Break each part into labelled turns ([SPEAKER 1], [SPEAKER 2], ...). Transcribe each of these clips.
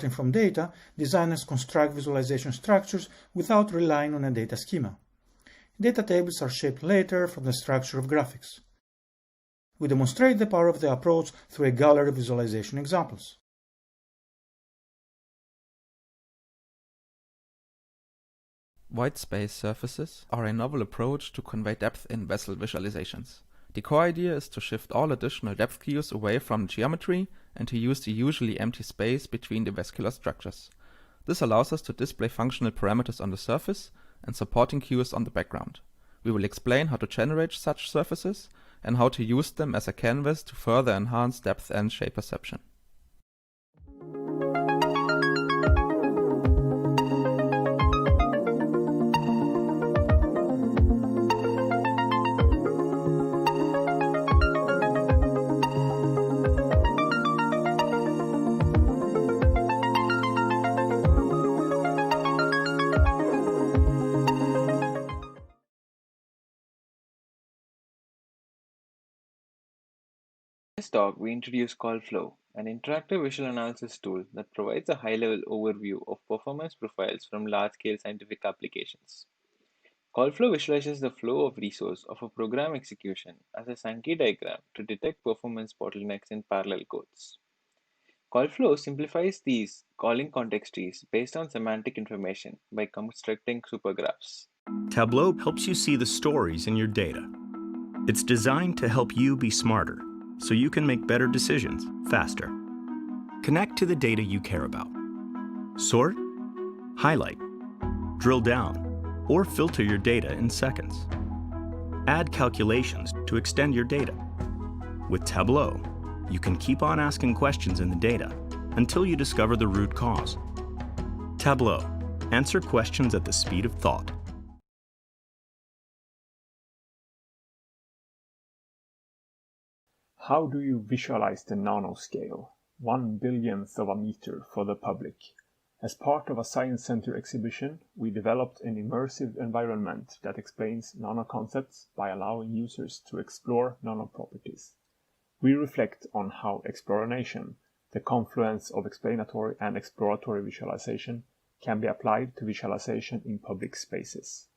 [SPEAKER 1] from data, designers construct visualization structures without relying on a data schema. Data tables are shaped later from the structure of graphics. We demonstrate the power of the approach through a gallery of visualization examples.
[SPEAKER 2] White space surfaces are a novel approach to convey depth in vessel visualizations. The core idea is to shift all additional depth cues away from geometry and to use the usually empty space between the vascular structures. This allows us to display functional parameters on the surface and supporting cues on the background. We will explain how to generate such surfaces and how to use them as a canvas to further enhance depth and shape perception.
[SPEAKER 3] In this talk, we introduce CallFlow, an interactive visual analysis tool that provides a high-level overview of performance profiles from large-scale scientific applications. CallFlow visualizes the flow of resource of a program execution as a Sankey diagram to detect performance bottlenecks in parallel codes. CallFlow simplifies these calling context trees based on semantic information by constructing supergraphs.
[SPEAKER 4] Tableau helps you see the stories in your data. It's designed to help you be smarter, so you can make better decisions faster. Connect to the data you care about. Sort, highlight, drill down, or filter your data in seconds. Add calculations to extend your data. With Tableau, you can keep on asking questions in the data until you discover the root cause. Tableau, answer questions at the speed of thought.
[SPEAKER 5] How do you visualize the nanoscale, 1/1000th of a meter, for the public? As part of a Science Center exhibition, we developed an immersive environment that explains nanoconcepts by allowing users to explore nanoproperties. We reflect on how exploration, the confluence of explanatory and exploratory visualization, can be applied to visualization in public spaces.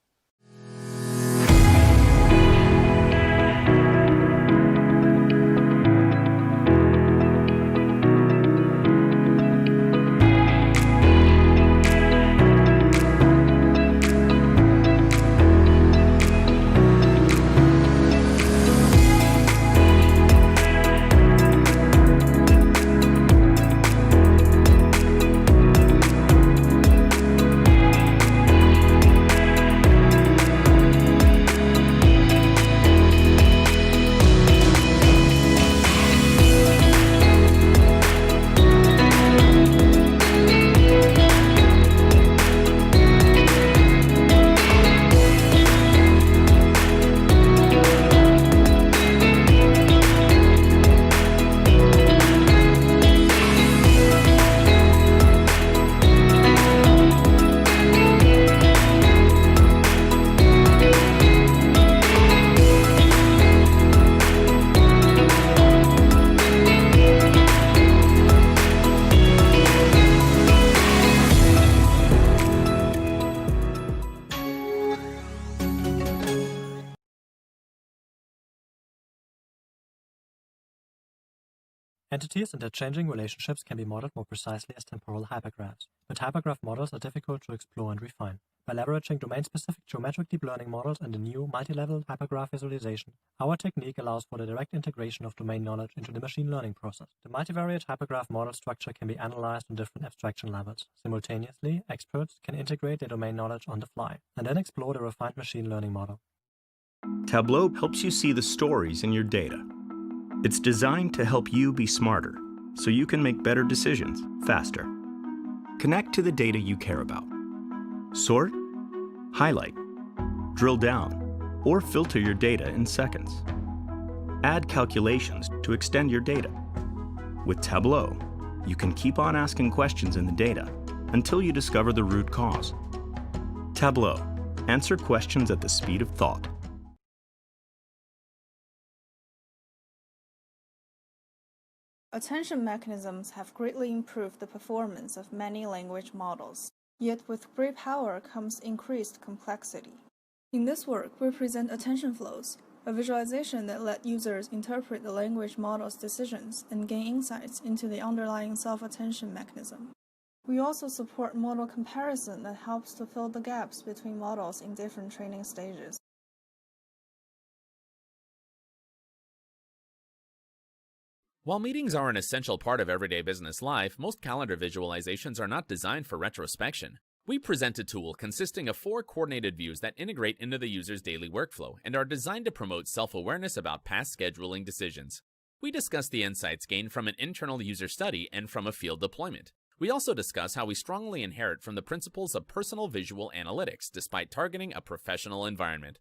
[SPEAKER 6] Entities and their changing relationships can be modeled more precisely as temporal hypergraphs, but hypergraph models are difficult to explore and refine. By leveraging domain-specific geometric deep learning models and a new multi-level hypergraph visualization, our technique allows for the direct integration of domain knowledge into the machine learning process. The multivariate hypergraph model structure can be analyzed on different abstraction levels. Simultaneously, experts can integrate their domain knowledge on the fly, and then explore the refined machine learning model.
[SPEAKER 4] Tableau helps you see the stories in your data. It's designed to help you be smarter, so you can make better decisions faster. Connect to the data you care about. Sort, highlight, drill down, or filter your data in seconds. Add calculations to extend your data. With Tableau, you can keep on asking questions in the data until you discover the root cause. Tableau, answer questions at the speed of thought.
[SPEAKER 7] Attention mechanisms have greatly improved the performance of many language models, yet with great power comes increased complexity. In this work, we present attention flows, a visualization that let users interpret the language model's decisions and gain insights into the underlying self-attention mechanism. We also support model comparison that helps to fill the gaps between models in different training stages.
[SPEAKER 8] While meetings are an essential part of everyday business life, most calendar visualizations are not designed for retrospection. We present a tool consisting of 4 coordinated views that integrate into the user's daily workflow and are designed to promote self-awareness about past scheduling decisions. We discuss the insights gained from an internal user study and from a field deployment. We also discuss how we strongly inherit from the principles of personal visual analytics despite targeting a professional environment.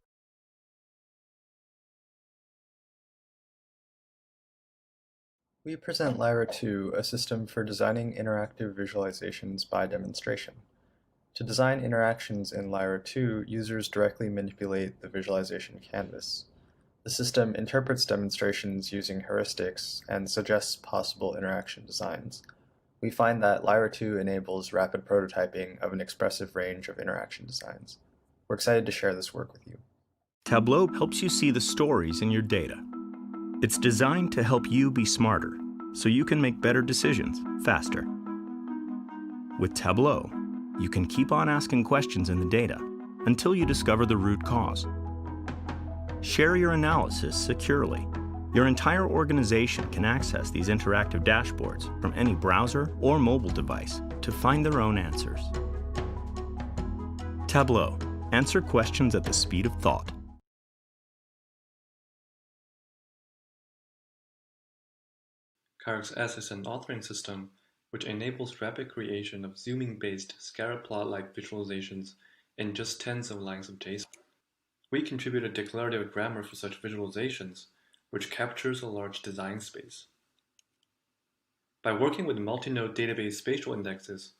[SPEAKER 9] We present Lyra 2, a system for designing interactive visualizations by demonstration. To design interactions in Lyra 2, users directly manipulate the visualization canvas. The system interprets demonstrations using heuristics and suggests possible interaction designs. We find that Lyra 2 enables rapid prototyping of an expressive range of interaction designs. We're excited to share this work with you.
[SPEAKER 4] Tableau helps you see the stories in your data. It's designed to help you be smarter, so you can make better decisions faster. With Tableau, you can keep on asking questions in the data until you discover the root cause. Share your analysis securely. Your entire organization can access these interactive dashboards from any browser or mobile device to find their own answers. Tableau. Answer questions at the speed of thought.
[SPEAKER 10] Is Sas is an authoring system which enables rapid creation of zooming-based scatter plot-like visualizations in just tens of lines of JSON. We contribute a declarative grammar for such visualizations, which captures a large design space. By working with multi-node database spatial indexes,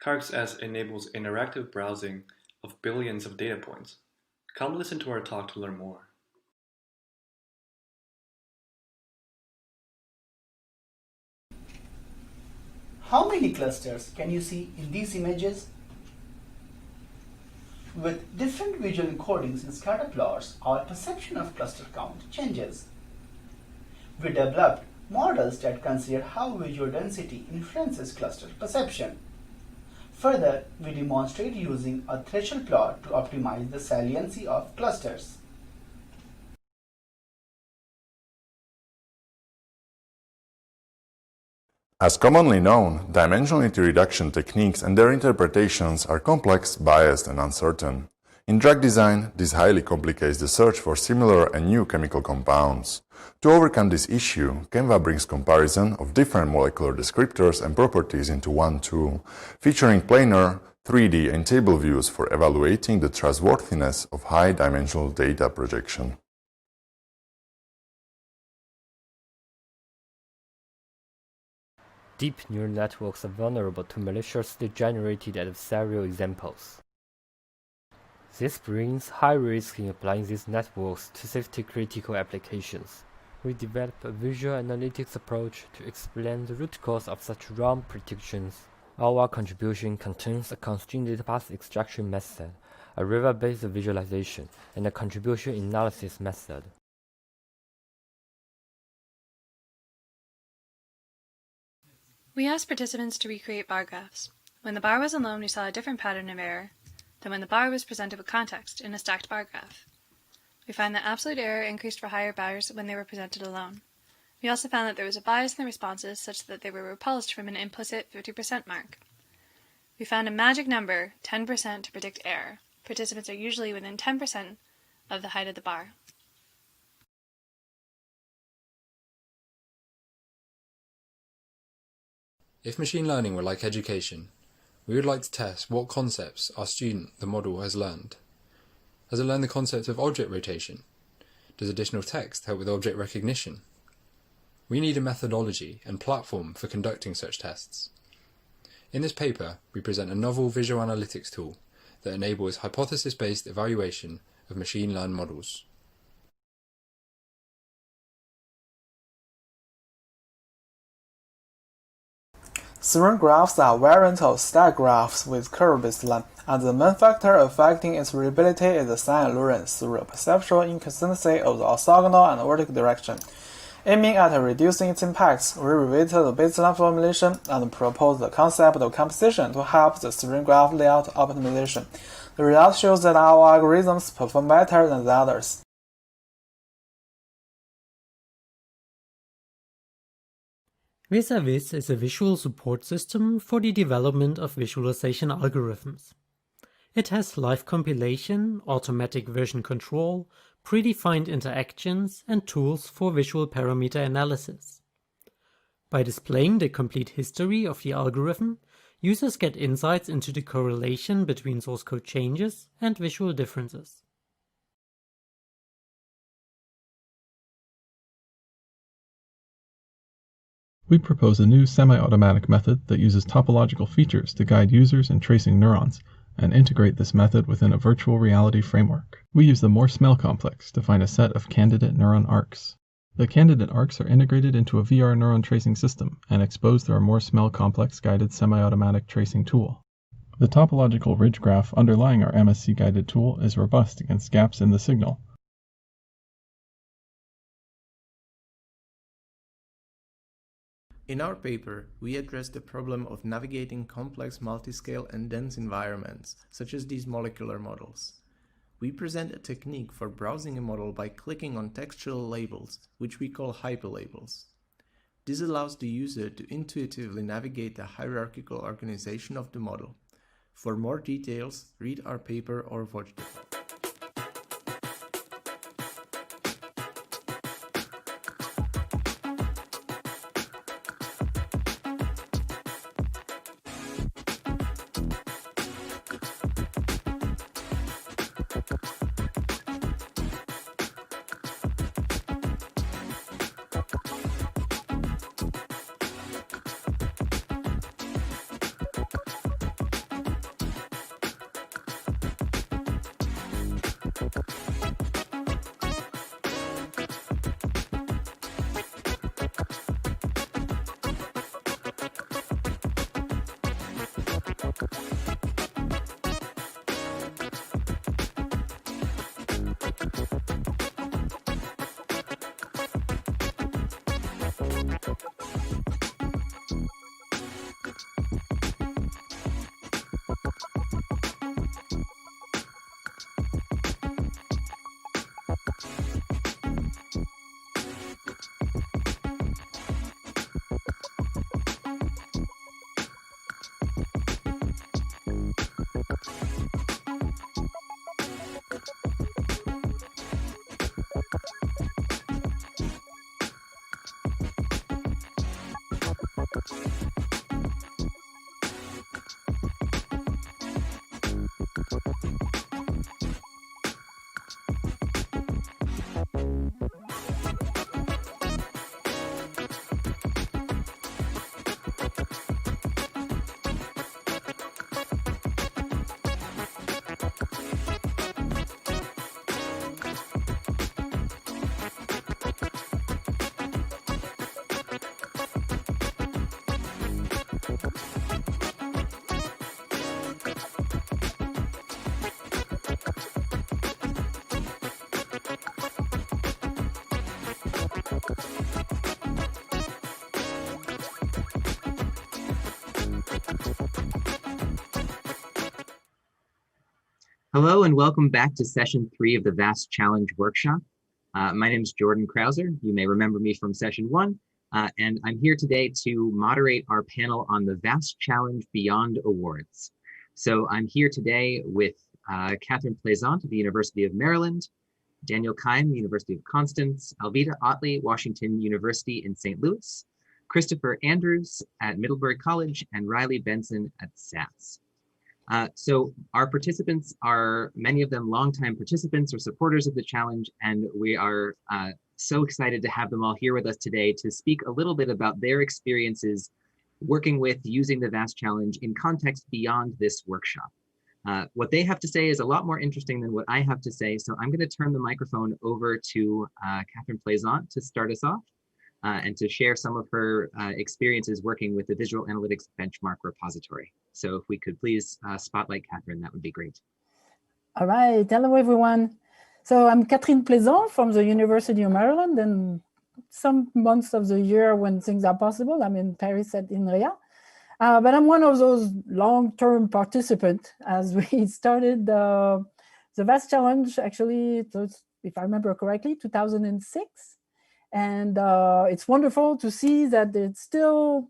[SPEAKER 10] Is Sas enables interactive browsing of billions of data points. Come listen to our talk to learn more.
[SPEAKER 11] How many clusters can you see in these images? With different visual encodings in scatter plots, our perception of cluster count changes. We developed models that consider how visual density influences cluster perception. Further, we demonstrate using a threshold plot to optimize the saliency of clusters.
[SPEAKER 12] As commonly known, dimensionality reduction techniques and their interpretations are complex, biased, and uncertain. In drug design, this highly complicates the search for similar and new chemical compounds. To overcome this issue, Canva brings comparison of different molecular descriptors and properties into one tool, featuring planar, 3D, and table views for evaluating the trustworthiness of high-dimensional data projection.
[SPEAKER 13] Deep neural networks are vulnerable to maliciously generated adversarial examples. This brings high risk in applying these networks to safety-critical applications. We developed a visual analytics approach to explain the root cause of such wrong predictions. Our contribution contains a constrained datapath extraction method, a river-based visualization, and a contribution analysis method.
[SPEAKER 14] We asked participants to recreate bar graphs. When the bar was alone, we saw a different pattern of error than when the bar was presented with context in a stacked bar graph. We find that absolute error increased for higher bars when they were presented alone. We also found that there was a bias in the responses such that they were repulsed from an implicit 50% mark. We found a magic number, 10%, to predict error. Participants are usually within 10% of the height of the bar.
[SPEAKER 15] If machine learning were like education, we would like to test what concepts our student, the model, has learned. Has it learned the concept of object rotation? Does additional text help with object recognition? We need a methodology and platform for conducting such tests. In this paper, we present a novel visual analytics tool that enables hypothesis-based evaluation of machine learned models.
[SPEAKER 16] Serine graphs are variant of stack graphs with curve-based line, and the main factor affecting its readability is the sign allurance through a perceptual inconsistency of the orthogonal and vertical direction. Aiming at reducing its impacts, we revisited the baseline formulation and proposed the concept of composition to help the serine graph layout optimization. The result shows that our algorithms perform better than the others.
[SPEAKER 17] VIS is a visual support system for the development of visualization algorithms. It has live compilation, automatic version control, predefined interactions, and tools for visual parameter analysis. By displaying the complete history of the algorithm, users get insights into the correlation between source code changes and visual differences.
[SPEAKER 18] We propose a new semi-automatic method that uses topological features to guide users in tracing neurons, and integrate this method within a virtual reality framework. We use the Morse-Mel complex to find a set of candidate neuron arcs. The candidate arcs are integrated into a VR neuron tracing system and exposed through our Morse-Mel complex guided semi-automatic tracing tool. The topological ridge graph underlying our MSC guided tool is robust against gaps in the signal.
[SPEAKER 19] In our paper, we address the problem of navigating complex multiscale and dense environments, such as these molecular models. We present a technique for browsing a model by clicking on textual labels, which we call hyperlabels. This allows the user to intuitively navigate the hierarchical organization of the model. For more details, read our paper or watch the video.
[SPEAKER 20] Hello and welcome back to session 3 of the VAS Challenge workshop. My name is Jordan Crouser. You may remember me from session 1, and I'm here today to moderate our panel on the VAS Challenge Beyond Awards. So I'm here today with Catherine Plaisant of the University of Maryland, Daniel Keim, University of Constance, Alvitta Ottley, Washington University in St. Louis, Christopher Andrews at Middlebury College, and Riley Benson at SAS. So our participants are, many of them longtime participants or supporters of the challenge, and we are so excited to have them all here with us today to speak a little bit about their experiences working with using the VAS Challenge in context beyond this workshop. What they have to say is a lot more interesting than what I have to say, so I'm going to turn the microphone over to Catherine Plaisant to start us off. and to share some of her experiences working with the Visual Analytics Benchmark Repository. So if we could please spotlight Catherine, that would be great.
[SPEAKER 21] All right, hello everyone. So I'm Catherine Plaisant from the University of Maryland, and some months of the year when things are possible, I'm in Paris at INRIA. But I'm one of those long-term participants as we started the VIS challenge, actually, if I remember correctly, 2006. And it's wonderful to see that it's still,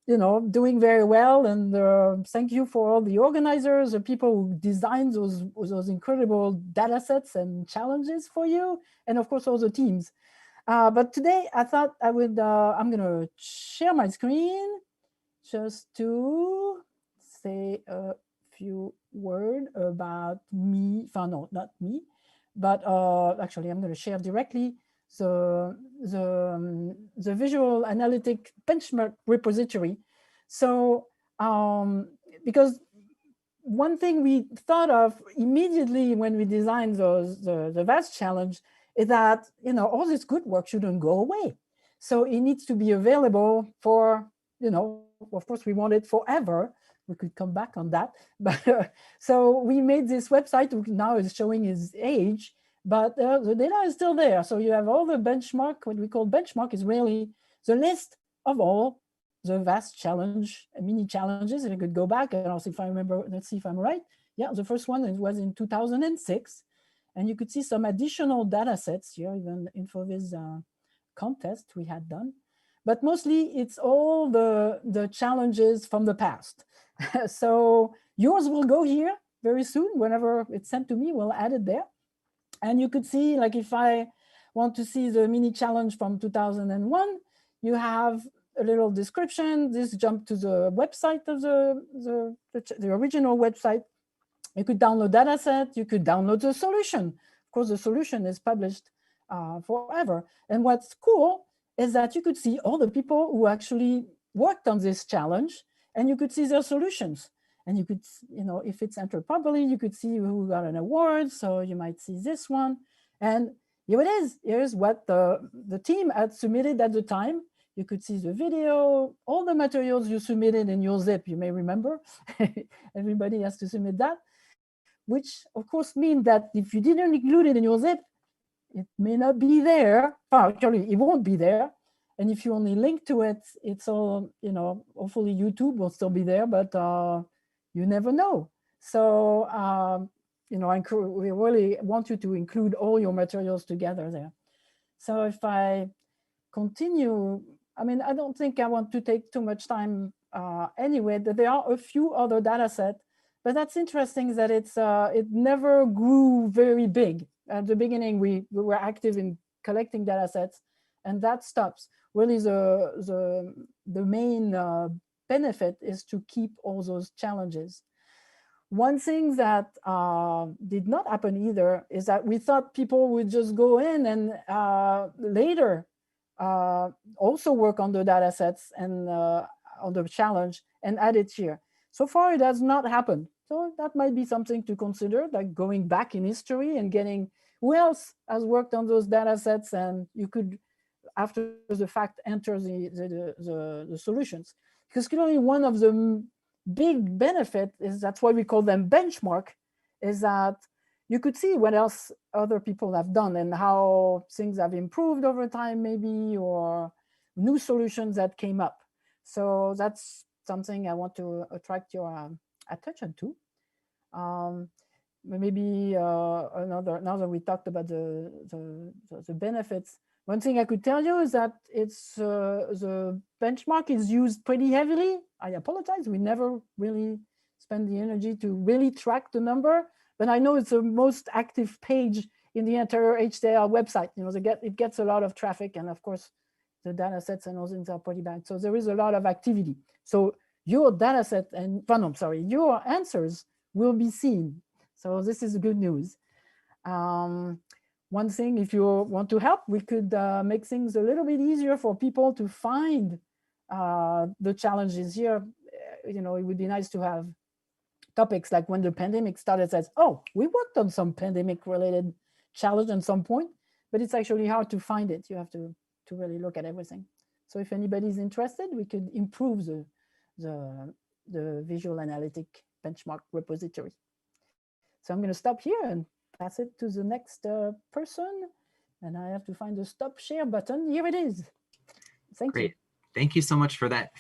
[SPEAKER 21] doing very well. And thank you for all the organizers, the people who designed those incredible data sets and challenges for you, and of course, all the teams. But today I thought I would, I'm gonna share my screen just to say a few words about me. No, not me, but actually I'm gonna share directly the Visual Analytic Benchmark Repository. So because one thing we thought of immediately when we designed the VIS challenge is that, all this good work shouldn't go away. So it needs to be available for, of course we want it forever. We could come back on that. But so we made this website, which now is showing its age, but the data is still there. So you have all the benchmark. What we call benchmark is really the list of all the VIS challenge, mini challenges. And I could go back and I'll see if I remember, let's see if I'm right. Yeah, the first one was in 2006. And you could see some additional data sets here, even InfoVis contest we had done. But mostly it's all the challenges from the past. So yours will go here very soon. Whenever it's sent to me, we'll add it there. And you could see, like if I want to see the mini challenge from 2001, you have a little description. This jumped to the website of the original website. You could download data set, you could download the solution. Of course, the solution is published forever. And what's cool is that you could see all the people who actually worked on this challenge, and you could see their solutions. And you could, if it's entered properly, you could see who got an award. So you might see this one. And here it is. Here's what the team had submitted at the time. You could see the video, all the materials you submitted in your zip, you may remember. Everybody has to submit that, which of course means that if you didn't include it in your zip, it may not be there. Actually, it won't be there. And if you only link to it, it's all, hopefully YouTube will still be there, but you never know. So, we really want you to include all your materials together there. So if I continue, I don't think I want to take too much time anyway, that there are a few other data sets, but that's interesting that it never grew very big. At the beginning, we were active in collecting data sets, and that stops. Really, the main benefit is to keep all those challenges. One thing that did not happen either is that we thought people would just go in and later also work on the data sets and on the challenge and add it here. So far, it has not happened. So that might be something to consider, like going back in history and getting who else has worked on those data sets, and you could, after the fact, enter the solutions. Because clearly one of the big benefit is, that's why we call them benchmark, is that you could see what else other people have done and how things have improved over time maybe, or new solutions that came up. So that's something I want to attract your attention to. Maybe now that we talked about the benefits, one thing I could tell you is that it's the benchmark is used pretty heavily. I apologize, we never really spend the energy to really track the number, but I know it's the most active page in the entire HDL website. It gets a lot of traffic, and of course, the data sets and those things are pretty bad. So there is a lot of activity. So your data set and, your answers will be seen. So this is good news. One thing, if you want to help, we could make things a little bit easier for people to find the challenges here. It would be nice to have topics like when the pandemic started, says, oh, we worked on some pandemic related challenge at some point, but it's actually hard to find it. You have to really look at everything. So if anybody's interested, we could improve the visual analytic benchmark repository. So I'm going to stop here and pass it to the next person. And I have to find the stop share button. Here it is. Thank you.
[SPEAKER 20] Thank you so much for that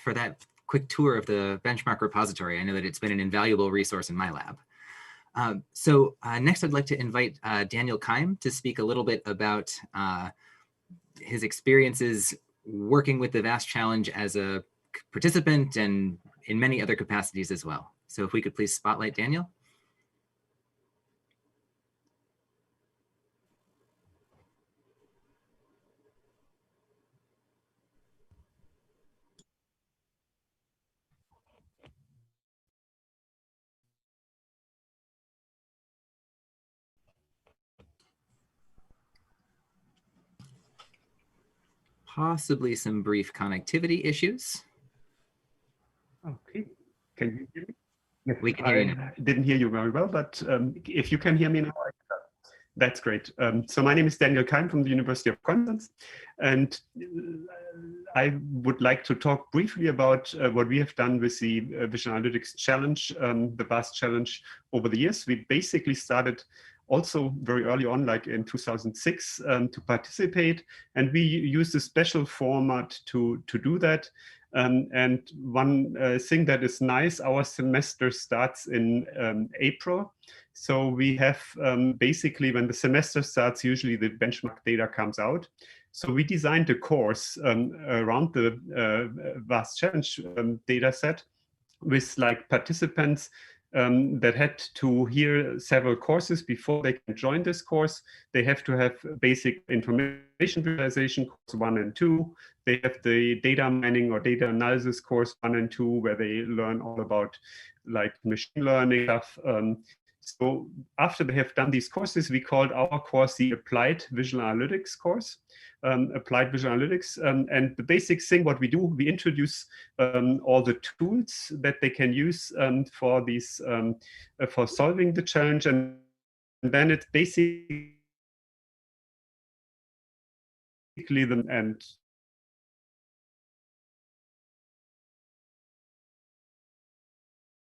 [SPEAKER 20] quick tour of the benchmark repository. I know that it's been an invaluable resource in my lab. Next, I'd like to invite Daniel Keim to speak a little bit about his experiences working with the VAST Challenge as a participant and in many other capacities as well. So if we could please spotlight Daniel. Possibly some brief connectivity issues.
[SPEAKER 1] Okay, can you hear me? Yes,
[SPEAKER 20] we can hear you now.
[SPEAKER 1] I didn't hear you very well, but if you can hear me now, that's great. So my name is Daniel Keim from the University of Constance, and I would like to talk briefly about what we have done with the Visual Analytics Challenge, the VAST Challenge over the years. We basically started also very early on, like in 2006, to participate, and we used a special format to do that. And one thing that is nice, our semester starts in April. So we have basically, when the semester starts, usually the benchmark data comes out. So we designed a course around the VAST Challenge data set with like participants that had to hear several courses before they can join this course. They have to have basic information visualization course 1 and 2. They have the data mining or data analysis course 1 and 2, where they learn all about like machine learning stuff. So after they have done these courses, we called our course the Applied Visual Analytics course. Applied Visual Analytics, and the basic thing what we do, we introduce all the tools that they can use for these for solving the challenge, and then it's basically them and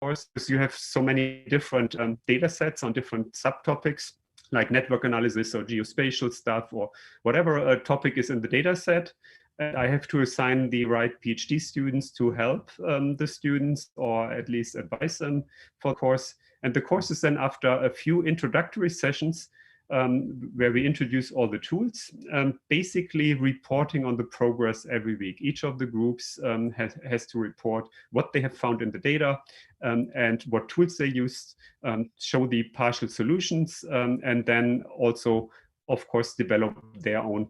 [SPEAKER 1] course, because you have so many different data sets on different subtopics, like network analysis or geospatial stuff or whatever topic is in the data set. And I have to assign the right PhD students to help the students, or at least advise them for the course. And the course is then, after a few introductory sessions, where we introduce all the tools, basically reporting on the progress every week. Each of the groups has to report what they have found in the data and what tools they used, show the partial solutions, and then also, of course, develop their own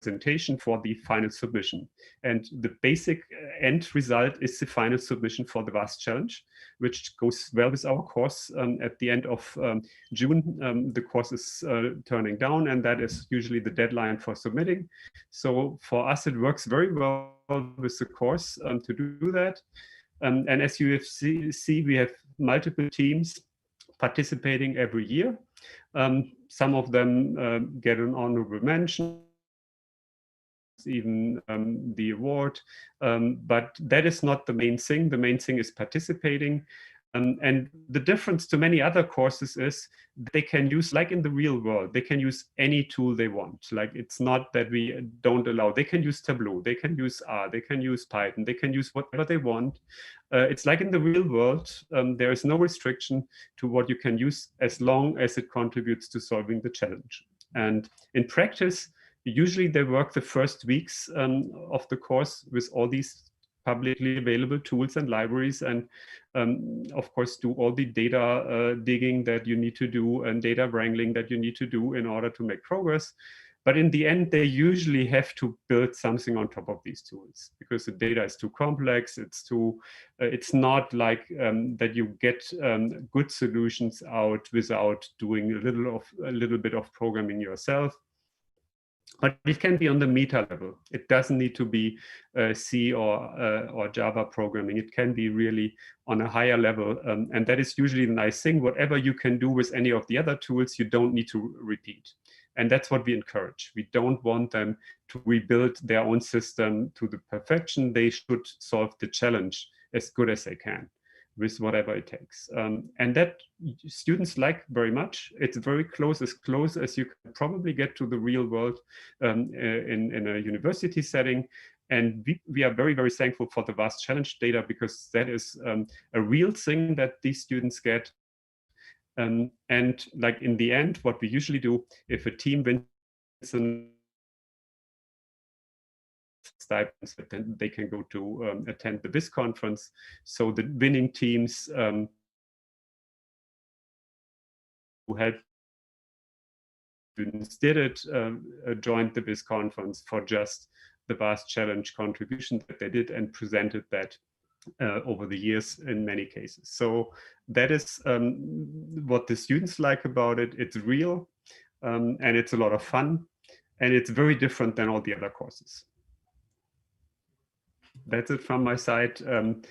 [SPEAKER 1] presentation for the final submission. And the basic end result is the final submission for the VAST Challenge, which goes well with our course. At the end of June, the course is turning down, and that is usually the deadline for submitting. So for us, it works very well with the course to do that. And as you have see, we have multiple teams participating every year. Some of them get an honorable mention, even the award, but that is not the main thing. The main thing is participating. And the difference to many other courses is they can use, like in the real world, they can use any tool they want. Like, it's not that we don't allow. They can use Tableau, they can use R, they can use Python, they can use whatever they want. It's like in the real world, there is no restriction to what you can use as long as it contributes to solving the challenge. And in practice, usually they work the first weeks of the course with all these publicly available tools and libraries, and of course do all the data digging that you need to do and data wrangling that you need to do in order to make progress. But in the end, they usually have to build something on top of these tools because the data is too complex. It's not like that you get good solutions out without doing a little bit of programming yourself. But it can be on the meta level. It doesn't need to be C or Java programming. It can be really on a higher level. And that is usually the nice thing. Whatever you can do with any of the other tools, you don't need to repeat. And that's what we encourage. We don't want them to rebuild their own system to the perfection. They should solve the challenge as good as they can, with whatever it takes. And that students like very much. It's very close as you can probably get to the real world in a university setting. And we are very, very thankful for the VAST challenge data, because that is a real thing that these students get. And like in the end, what we usually do, if a team wins stipends, then they can go to attend the VIS conference. So the winning teams who helped students did it joined the VIS conference for just the VAST challenge contribution that they did, and presented that over the years in many cases. So that is what the students like about it. It's real, and it's a lot of fun, and it's very different than all the other courses. That's it from my side. And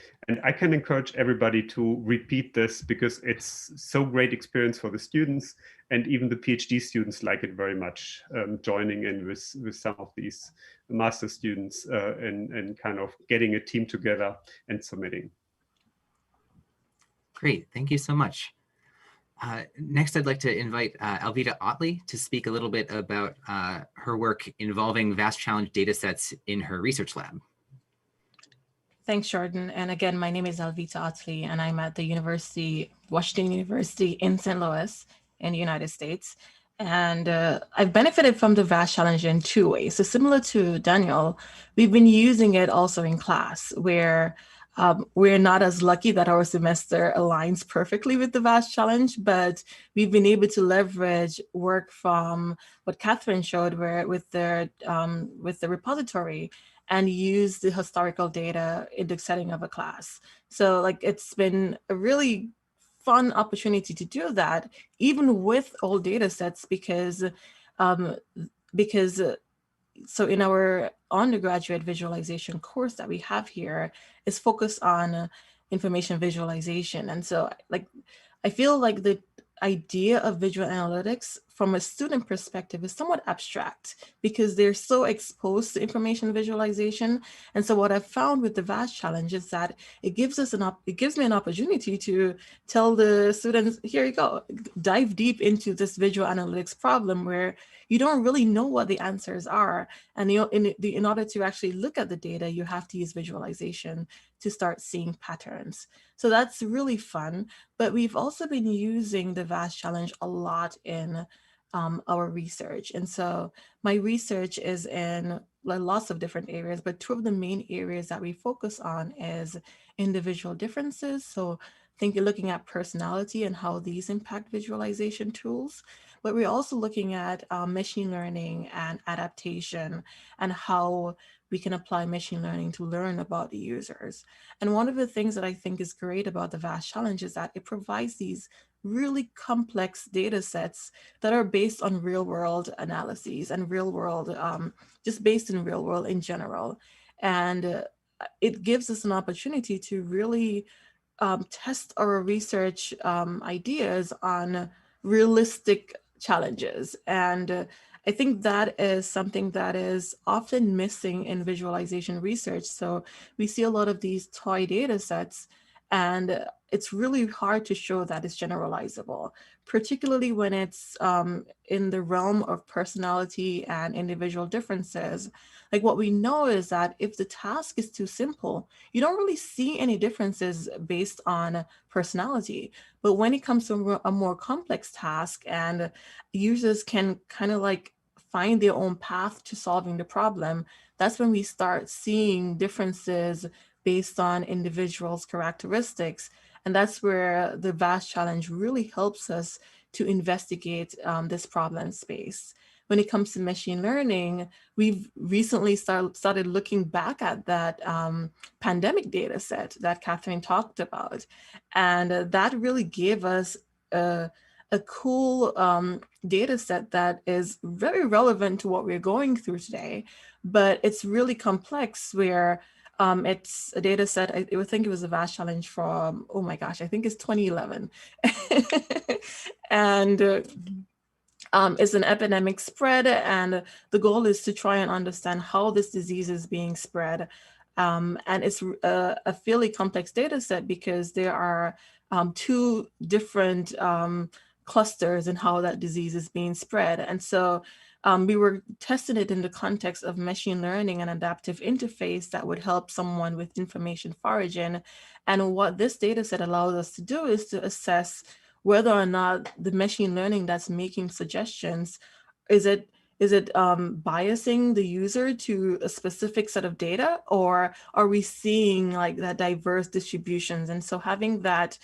[SPEAKER 1] I can encourage everybody to repeat this, because it's so great experience for the students, and even the PhD students like it very much, joining in with some of these master students and kind of getting a team together and submitting.
[SPEAKER 20] Great, thank you so much. Next, I'd like to invite Alvitta Ottley to speak a little bit about her work involving VAST challenge datasets in her research lab.
[SPEAKER 2] Thanks, Jordan. And again, my name is Alvitta Ottley, and I'm at the Washington University in St. Louis in the United States. And I've benefited from the VAST challenge in two ways. So similar to Daniel, we've been using it also in class, where we're not as lucky that our semester aligns perfectly with the VAST challenge, but we've been able to leverage work from what Catherine showed, where with the repository, and use the historical data in the setting of a class. So like, it's been a really fun opportunity to do that, even with old data sets, because so in our undergraduate visualization course that we have here is focused on information visualization. And so like, I feel like the idea of visual analytics from a student perspective is somewhat abstract, because they're so exposed to information visualization. And so what I've found with the VAST challenge is that it gives me an opportunity to tell the students, here you go, dive deep into this visual analytics problem where you don't really know what the answers are. And in order to actually look at the data, you have to use visualization to start seeing patterns. So that's really fun. But we've also been using the VAST challenge a lot in our research. And so my research is in lots of different areas, but two of the main areas that we focus on is individual differences. So looking at personality and how these impact visualization tools. But we're also looking at machine learning and adaptation, and how we can apply machine learning to learn about the users. And one of the things that I think is great about the VAST challenge is that it provides these really complex data sets that are based on real world analyses and real world, just based in real world in general. And it gives us an opportunity to really test our research ideas on realistic challenges. And I think that is something that is often missing in visualization research. So we see a lot of these toy data sets, and it's really hard to show that it's generalizable, particularly when it's in the realm of personality and individual differences. Like, what we know is that if the task is too simple, you don't really see any differences based on personality. But when it comes to a more complex task and users can kind of like find their own path to solving the problem, that's when we start seeing differences based on individuals' characteristics. And that's where the VAST challenge really helps us to investigate this problem space. When it comes to machine learning, we've recently started looking back at that pandemic data set that Catherine talked about. And that really gave us a a cool data set that is very relevant to what we're going through today, but it's really complex where it's a data set, I would think it was a VAST challenge from, oh my gosh, I think it's 2011. And it's an epidemic spread, and the goal is to try and understand how this disease is being spread. And it's a fairly complex data set because there are two different clusters in how that disease is being spread. And so we were testing it in the context of machine learning and adaptive interface that would help someone with information foraging. And what this data set allows us to do is to assess whether or not the machine learning that's making suggestions, is it biasing the user to a specific set of data, or are we seeing like that diverse distributions? And so having that,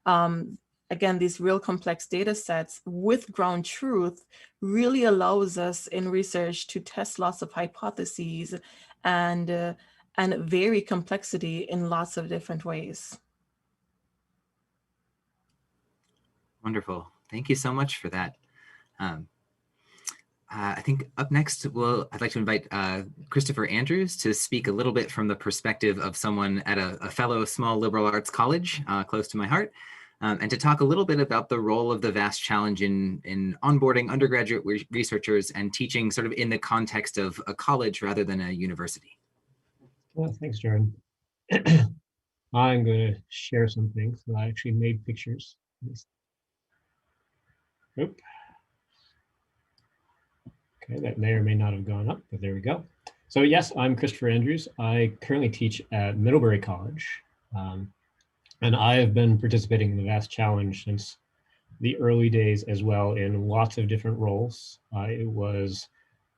[SPEAKER 2] again, these real complex data sets with ground truth really allows us in research to test lots of hypotheses and vary complexity in lots of different ways.
[SPEAKER 20] Wonderful. Thank you so much for that. I think up next, I'd like to invite Christopher Andrews to speak a little bit from the perspective of someone at a fellow small liberal arts college close to my heart, and to talk a little bit about the role of the VAST challenge in onboarding undergraduate researchers and teaching sort of in the context of a college rather than a university.
[SPEAKER 3] Well, thanks, Jordan. I'm going to share some things that I actually made pictures. Oop. Okay, that may or may not have gone up, but there we go. So yes, I'm Christopher Andrews. I currently teach at Middlebury College, and I have been participating in the VAST challenge since the early days as well in lots of different roles. It was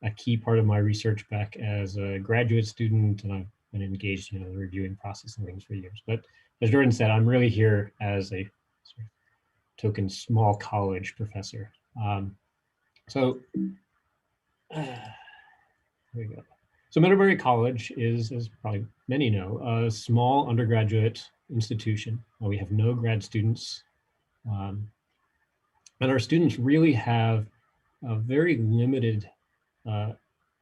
[SPEAKER 3] a key part of my research back as a graduate student, and I've been engaged in the reviewing process and things for years. But as Jordan said, I'm really here as a sort of token small college professor. There we go. So Middlebury College is, as probably many know, a small undergraduate institution. We have no grad students. And our students really have a very limited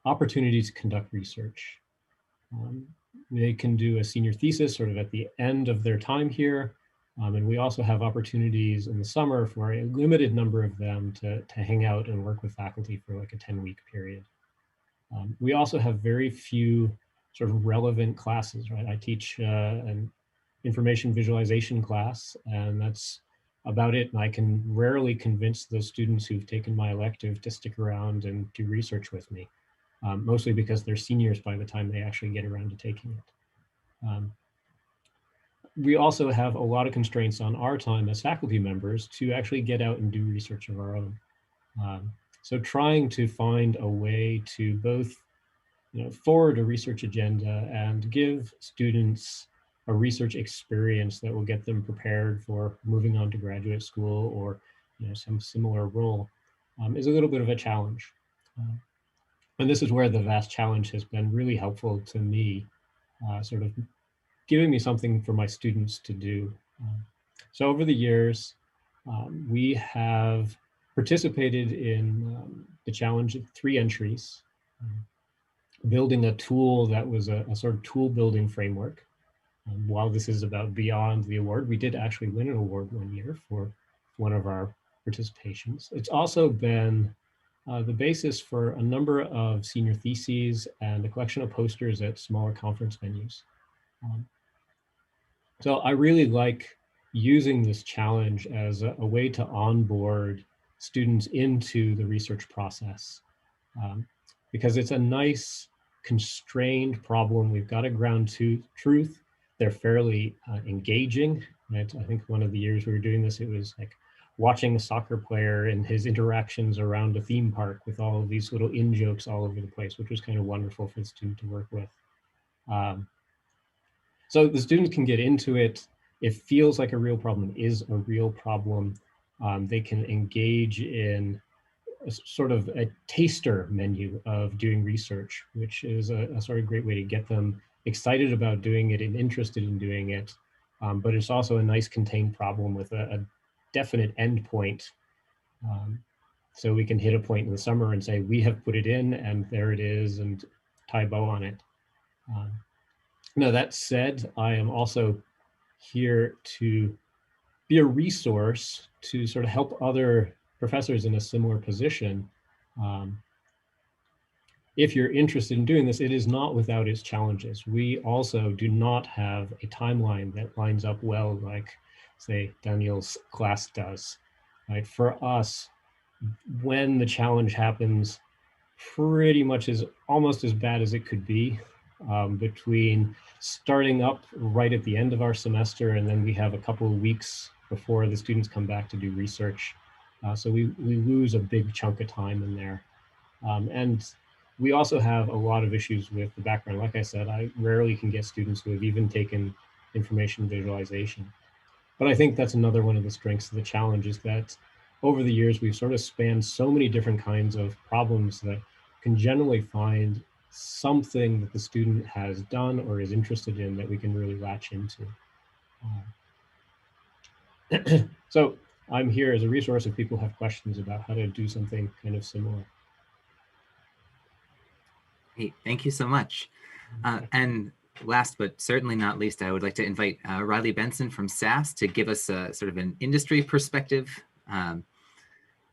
[SPEAKER 3] opportunity to conduct research. They can do a senior thesis sort of at the end of their time here. And we also have opportunities in the summer for a limited number of them to hang out and work with faculty for like a 10-week period. We also have very few sort of relevant classes, right? I teach an information visualization class, and that's about it. And I can rarely convince those students who've taken my elective to stick around and do research with me, mostly because they're seniors by the time they actually get around to taking it. We also have a lot of constraints on our time as faculty members to actually get out and do research of our own. So trying to find a way to both forward a research agenda and give students a research experience that will get them prepared for moving on to graduate school or some similar role is a little bit of a challenge. And this is where the VAST challenge has been really helpful to me, sort of giving me something for my students to do. So over the years, we have participated in the challenge of 3 entries, building a tool that was a sort of tool building framework. While this is about beyond the award, we did actually win an award one year for one of our participations. It's also been the basis for a number of senior theses and a collection of posters at smaller conference venues. So I really like using this challenge as a way to onboard students into the research process, because it's a nice constrained problem. We've got to ground to truth. They're fairly engaging. Right? I think one of the years we were doing this, it was like watching a soccer player and his interactions around a theme park with all of these little in-jokes all over the place, which was kind of wonderful for the student to work with. So the students can get into it. It feels like a real problem, is a real problem. They can engage in a sort of a taster menu of doing research, which is a sort of great way to get them excited about doing it and interested in doing it. But it's also a nice contained problem with a definite endpoint So we can hit a point in the summer and say, we have put it in and there it is, and tie a bow on it. Now that said, I am also here to be a resource to sort of help other professors in a similar position. If you're interested in doing this, it is not without its challenges. We also do not have a timeline that lines up well, like, say, Daniel's class does. Right? For us, when the challenge happens, pretty much is almost as bad as it could be, between starting up right at the end of our semester, and then we have a couple of weeks before the students come back to do research. So we lose a big chunk of time in there. And we also have a lot of issues with the background. Like I said, I rarely can get students who have even taken information visualization. But I think that's another one of the strengths of the challenge, is that over the years, we've sort of spanned so many different kinds of problems that can generally find something that the student has done or is interested in that we can really latch into. So I'm here as a resource if people have questions about how to do something kind of similar.
[SPEAKER 20] Hey, thank you so much. And last but certainly not least, I would like to invite Riley Benson from SAS to give us a sort of an industry perspective.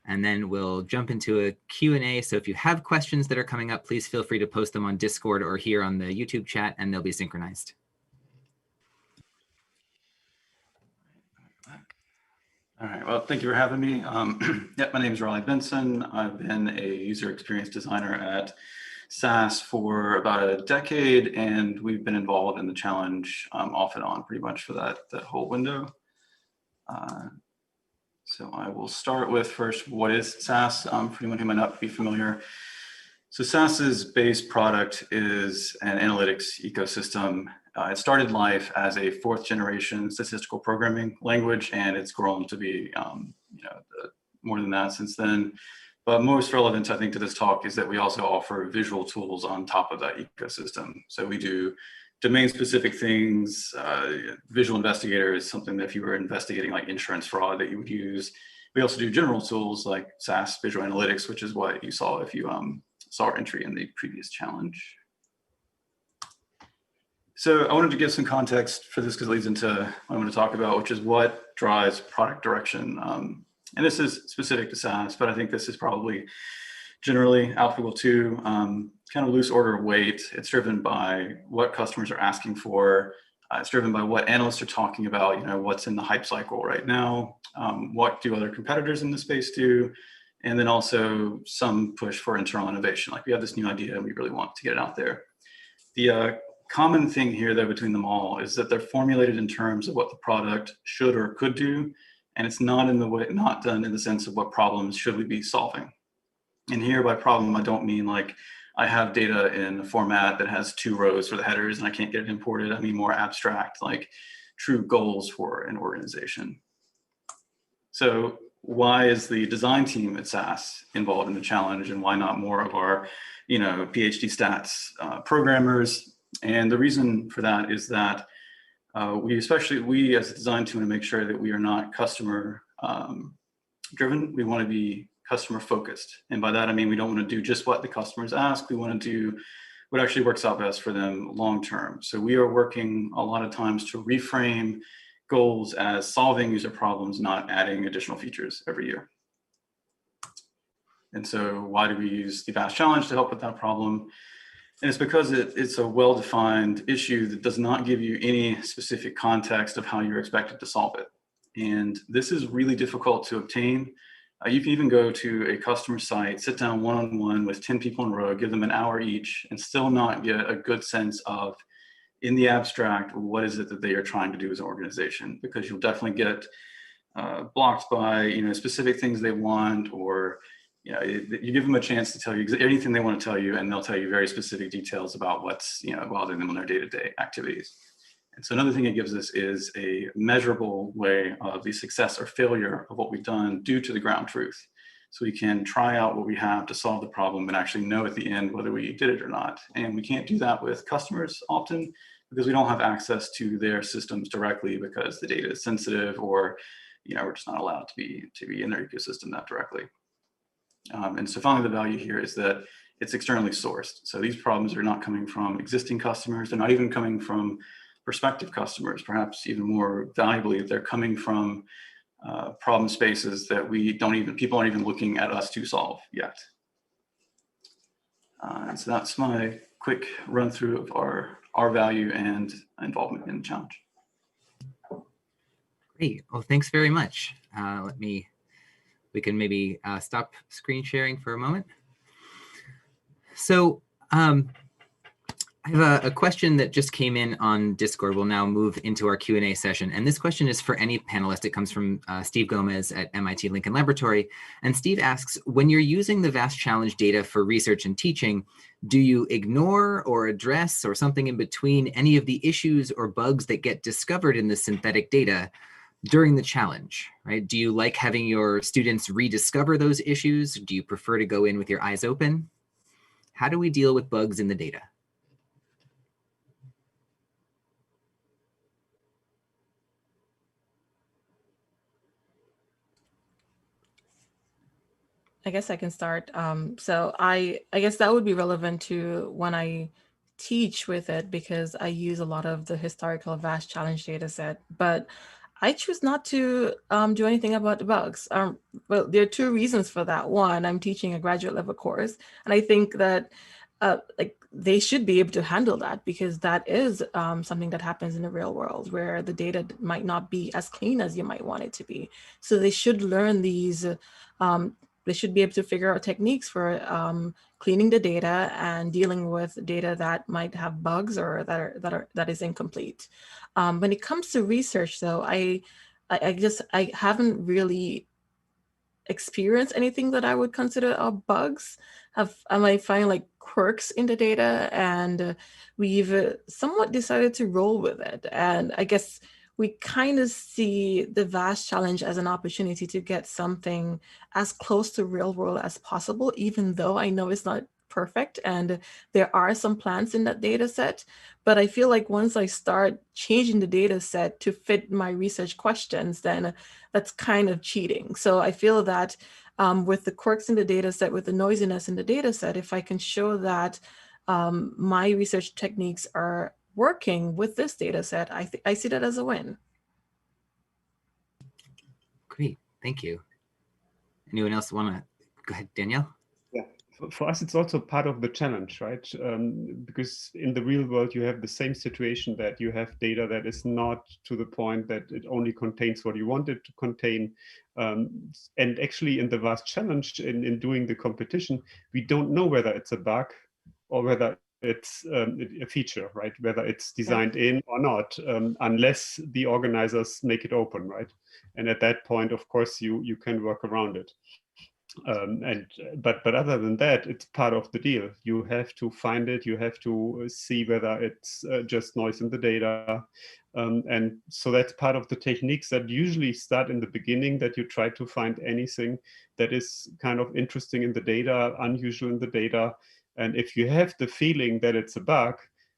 [SPEAKER 20] And then we'll jump into a Q&A. So if you have questions that are coming up, please feel free to post them on Discord or here on the YouTube chat, and they'll be synchronized.
[SPEAKER 5] All right, well, thank you for having me. Yeah, my name is Riley Benson. I've been a user experience designer at SAS for about a decade, and we've been involved in the challenge off and on pretty much for that whole window. So I will start with first, what is SAS? For anyone who might not be familiar. So SAS's base product is an analytics ecosystem. It started life as a 4th generation statistical programming language, and it's grown to be more than that since then. But most relevant, I think, to this talk is that we also offer visual tools on top of that ecosystem. So we do domain-specific things. Visual Investigator is something that if you were investigating like insurance fraud that you would use. We also do general tools like SAS Visual Analytics, which is what you saw if you saw our entry in the previous challenge. So I wanted to give some context for this because it leads into what I'm going to talk about, which is what drives product direction. And this is specific to SAS, but I think this is probably generally applicable to kind of loose order of weight. It's driven by what customers are asking for. It's driven by what analysts are talking about, what's in the hype cycle right now, what do other competitors in the space do, and then also some push for internal innovation. Like we have this new idea and we really want to get it out there. The common thing here though between them all is that they're formulated in terms of what the product should or could do, and it's not done in the sense of what problems should we be solving. And here by problem, I don't mean like I have data in a format that has 2 rows for the headers and I can't get it imported. I mean more abstract, like true goals for an organization. So why is the design team at SAS involved in the challenge, and why not more of our, PhD stats programmers? And the reason for that is that we as a design team want to make sure that we are not customer driven. We want to be customer focused. And by that, I mean, we don't want to do just what the customers ask. We want to do what actually works out best for them long term. So we are working a lot of times to reframe goals as solving user problems, not adding additional features every year. And so why do we use the VAST challenge to help with that problem? And it's because it's a well-defined issue that does not give you any specific context of how you're expected to solve it. And this is really difficult to obtain. You can even go to a customer site, sit down one-on-one with 10 people in a row, give them an hour each, and still not get a good sense of, in the abstract, what is it that they are trying to do as an organization, because you'll definitely get blocked by specific things they want, or you give them a chance to tell you anything they want to tell you, and they'll tell you very specific details about what's bothering them in their day-to-day activities. And so another thing it gives us is a measurable way of the success or failure of what we've done due to the ground truth. So we can try out what we have to solve the problem and actually know at the end whether we did it or not. And we can't do that with customers often because we don't have access to their systems directly, because the data is sensitive, or we're just not allowed to be in their ecosystem that directly. And so finally, the value here is that it's externally sourced. So these problems are not coming from existing customers. They're not even coming from prospective customers. Perhaps even more valuably, they're coming from problem spaces that people aren't even looking at us to solve yet. And so that's my quick run through of our value and involvement in the challenge.
[SPEAKER 20] Great. Well, thanks very much. We can maybe stop screen sharing for a moment. So I have a question that just came in on Discord. We'll now move into our Q&A session. And this question is for any panelist. It comes from Steve Gomez at MIT Lincoln Laboratory. And Steve asks, when you're using the VAST Challenge data for research and teaching, do you ignore or address or something in between any of the issues or bugs that get discovered in the synthetic data during the challenge, right? Do you like having your students rediscover those issues? Do you prefer to go in with your eyes open? How do we deal with bugs in the data?
[SPEAKER 2] I guess I can start. So I guess that would be relevant to when I teach with it, because I use a lot of the historical VAST Challenge data set, but I choose not to do anything about the bugs. Well, there are two reasons for that. One, I'm teaching a graduate level course, and I think that like they should be able to handle that, because that is something that happens in the real world where the data might not be as clean as you might want it to be. So they should learn these. They should be able to figure out techniques for cleaning the data and dealing with data that might have bugs or that is incomplete. When it comes to research, though, I haven't really experienced anything that I would consider bugs. I might find like quirks in the data, and we've somewhat decided to roll with it. And I guess we kind of see the VAST Challenge as an opportunity to get something as close to real world as possible, even though I know it's not perfect and there are some plants in that data set. But I feel like once I start changing the data set to fit my research questions, then that's kind of cheating. So I feel that with the quirks in the data set, with the noisiness in the data set, if I can show that my research techniques are working with this data set, I see that as a win.
[SPEAKER 20] Great, thank you. Anyone else want to go ahead, Danielle?
[SPEAKER 1] Yeah, for us, it's also part of the challenge, right? Because in the real world, you have the same situation that you have data that is not to the point that it only contains what you want it to contain. And actually in the VAST Challenge, in doing the competition, we don't know whether it's a bug or whether it's a feature, right? Whether it's designed in or not, unless the organizers make it open, right? And at that point, of course, you can work around it. But other than that, it's part of the deal. You have to find it. You have to see whether it's just noise in the data. And so that's part of the techniques that usually start in the beginning, that you try to find anything that is kind of interesting in the data, unusual in the data. And if you have the feeling that it's a bug,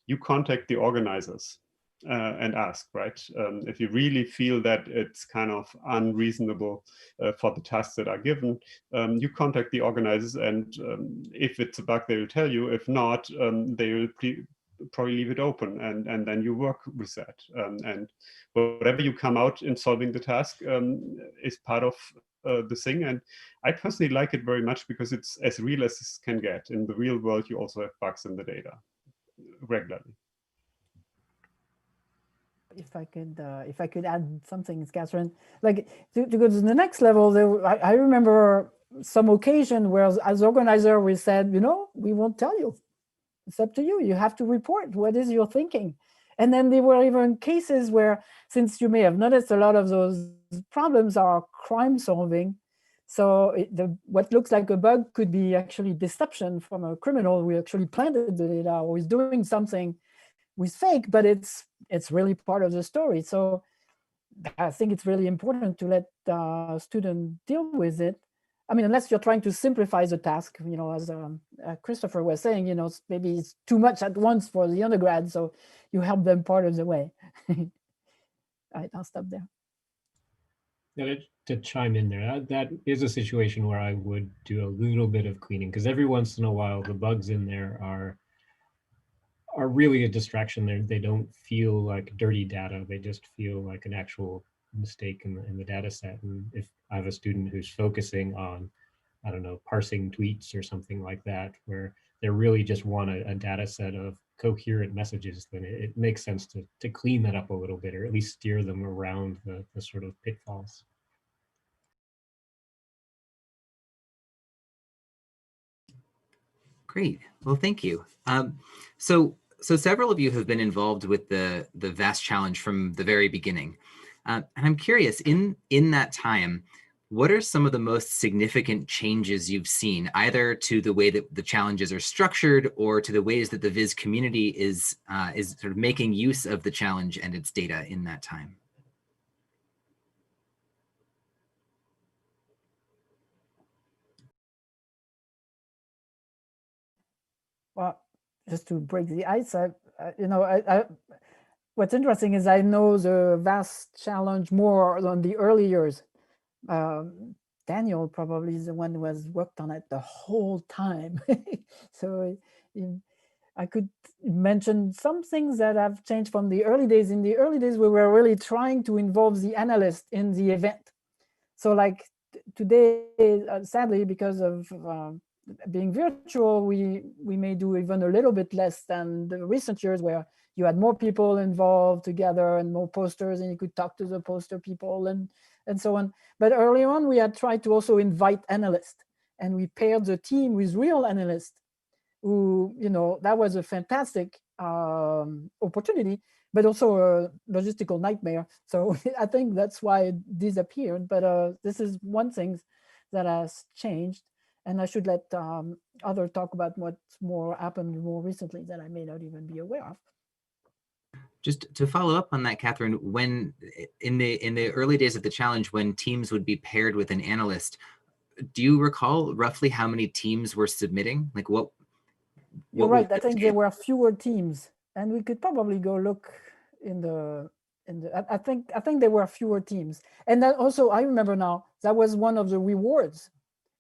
[SPEAKER 1] you contact the organizers and ask, right? If you really feel that it's kind of unreasonable for the tasks that are given, you contact the organizers, and if it's a bug, they will tell you. If not, they will probably leave it open, and then you work with that. And whatever you come out in solving the task is part of the thing. And I personally like it very much because it's as real as this can get. In the real world, you also have bugs in the data regularly.
[SPEAKER 21] If I could add something, Catherine, like to go to the next level, I remember some occasion where as organizer we said, we won't tell you. It's up to you. You have to report. What is your thinking? And then there were even cases where, since you may have noticed, a lot of those problems are crime solving. So what looks like a bug could be actually deception from a criminal who actually planted the data or is doing something with fake, but it's really part of the story. So I think it's really important to let the student deal with it. I mean, unless you're trying to simplify the task, as Christopher was saying, maybe it's too much at once for the undergrad, so you help them part of the way. All right, I'll stop there.
[SPEAKER 3] To chime in there, that is a situation where I would do a little bit of cleaning, because every once in a while the bugs in there are really a distraction. They don't feel like dirty data. They just feel like an actual mistake in the data set. And if I have a student who's focusing on, I don't know, parsing tweets or something like that, where they really just want a data set of coherent messages, then it makes sense to clean that up a little bit, or at least steer them around the sort of pitfalls.
[SPEAKER 20] Great. Well, thank you. So several of you have been involved with the VAST challenge from the very beginning. And I'm curious, in that time, what are some of the most significant changes you've seen, either to the way that the challenges are structured or to the ways that the Viz community is sort of making use of the challenge and its data in that time?
[SPEAKER 21] Well, just to break the ice, what's interesting is I know the VAST challenge more on the early years. Daniel probably is the one who has worked on it the whole time. So I could mention some things that have changed from the early days. In the early days, we were really trying to involve the analyst in the event. So like today, sadly, because of being virtual, we may do even a little bit less than the recent years, where you had more people involved together and more posters, and you could talk to the poster people and so on. But early on, we had tried to also invite analysts, and we paired the team with real analysts who, that was a fantastic opportunity, but also a logistical nightmare. So I think that's why it disappeared. But this is one thing that has changed. And I should let others talk about what's happened more recently that I may not even be aware of.
[SPEAKER 20] Just to follow up on that, Catherine, when in the early days of the challenge, when teams would be paired with an analyst, do you recall roughly how many teams were submitting? Like what
[SPEAKER 21] You're right. I think there were fewer teams, and we could probably go look in the. I think there were fewer teams, and that also I remember now that was one of the rewards.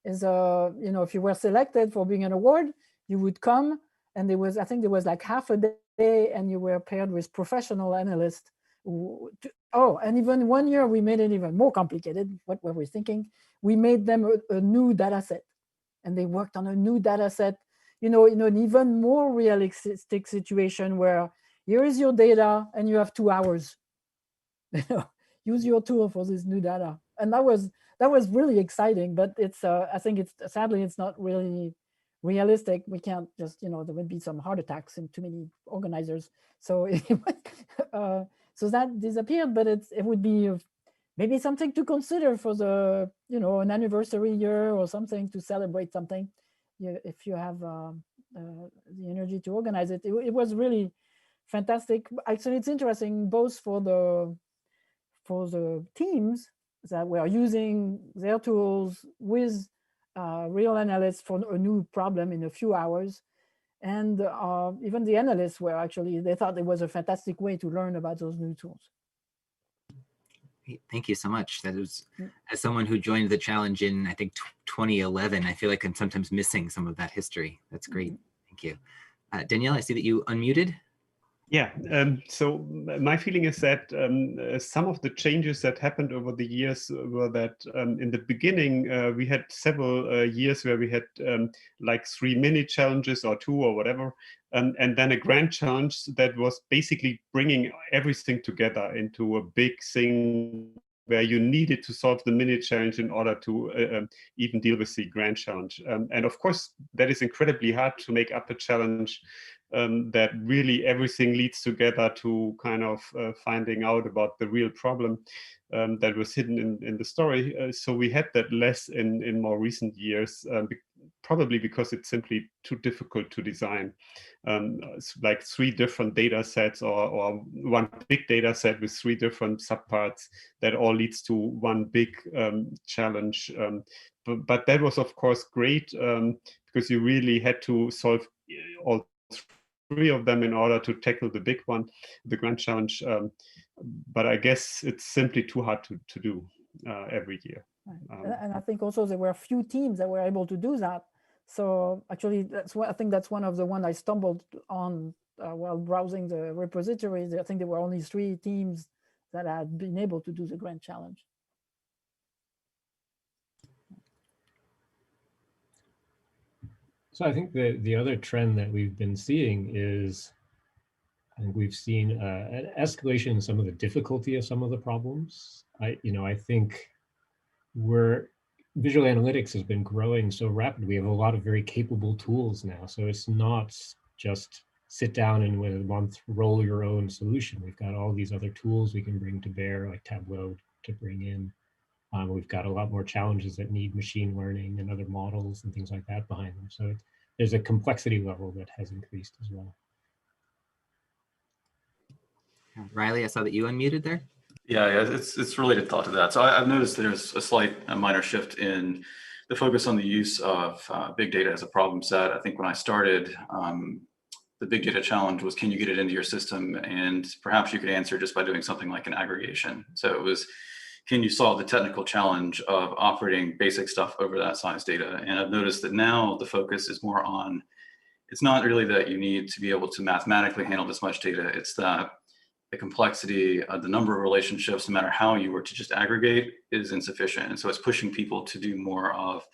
[SPEAKER 21] Is if you were selected for being an award, you would come, and I think there was like half a day, and you were paired with professional analysts. And even one year we made it even more complicated. What were we thinking? We made them a new data set, and they worked on a new data set. In an even more realistic situation where here is your data and you have 2 hours. Use your tool for this new data, and that was really exciting. But it's I think sadly it's not really realistic. We can't just there would be some heart attacks in too many organizers. So so that disappeared. But it would be maybe something to consider for the an anniversary year or something to celebrate something. If you have the energy to organize it. It was really fantastic. Actually, it's interesting both for the teams that were using their tools with real analysts for a new problem in a few hours. And even the analysts were they thought it was a fantastic way to learn about those new tools.
[SPEAKER 20] Thank you so much. That was, as someone who joined the challenge in, I think, 2011, I feel like I'm sometimes missing some of that history. That's great. Thank you. Danielle, I see that you unmuted.
[SPEAKER 1] Yeah, so my feeling is that some of the changes that happened over the years were that in the beginning, we had several years where we had like 3 mini challenges or 2 or whatever, and then a grand challenge that was basically bringing everything together into a big thing where you needed to solve the mini challenge in order to even deal with the grand challenge. And of course, that is incredibly hard to make up a challenge that really everything leads together to kind of finding out about the real problem that was hidden in the story. So we had that less in more recent years, probably because it's simply too difficult to design. Like 3 different data sets or one big data set with 3 different subparts that all leads to one big challenge. But that was, of course, great because you really had to solve all 3 of them in order to tackle the big one, the grand challenge. But I guess it's simply too hard to do. every year.
[SPEAKER 21] And I think also there were a few teams that were able to do that. So actually, that's what I think that's one of the one I stumbled on while browsing the repositories. I think there were only 3 teams that had been able to do the grand challenge.
[SPEAKER 3] So I think the other trend that we've been seeing is, I think we've seen an escalation in some of the difficulty of some of the problems. I think visual analytics has been growing so rapidly. We have a lot of very capable tools now. So it's not just sit down and within a month roll your own solution. We've got all these other tools we can bring to bear, like Tableau, to bring in. We've got a lot more challenges that need machine learning and other models and things like that behind them. So there's a complexity level that has increased as well.
[SPEAKER 20] Riley, I saw that you unmuted there.
[SPEAKER 5] Yeah, it's related thought to that. So I've noticed there's a minor shift in the focus on the use of big data as a problem set. I think when I started, the big data challenge was, can you get it into your system? And perhaps you could answer just by doing something like an aggregation. So it was, can you solve the technical challenge of operating basic stuff over that size data? And I've noticed that now the focus is more on, it's not really that you need to be able to mathematically handle this much data. It's that the complexity of the number of relationships, no matter how you were to just aggregate, is insufficient. And so it's pushing people to do more of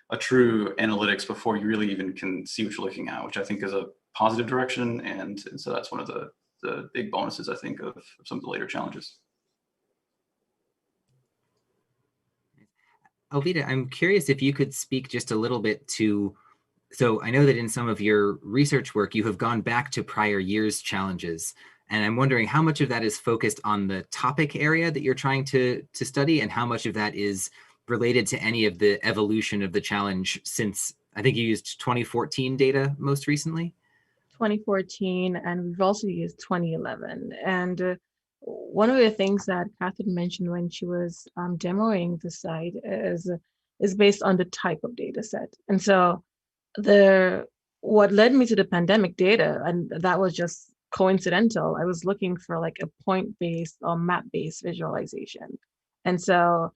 [SPEAKER 5] a true analytics before you really even can see what you're looking at, which I think is a positive direction. And so that's one of the big bonuses, I think, of some of the later challenges.
[SPEAKER 20] Alvitta, I'm curious if you could speak just a little bit to, so I know that in some of your research work, you have gone back to prior years' challenges. And I'm wondering how much of that is focused on the topic area that you're trying to study, and how much of that is related to any of the evolution of the challenge since, I think you used 2014 data most recently?
[SPEAKER 2] 2014, and we've also used 2011. And one of the things that Catherine mentioned when she was demoing the site is based on the type of data set. And so what led me to the pandemic data, and that was just coincidental, I was looking for like a point-based or map-based visualization. And so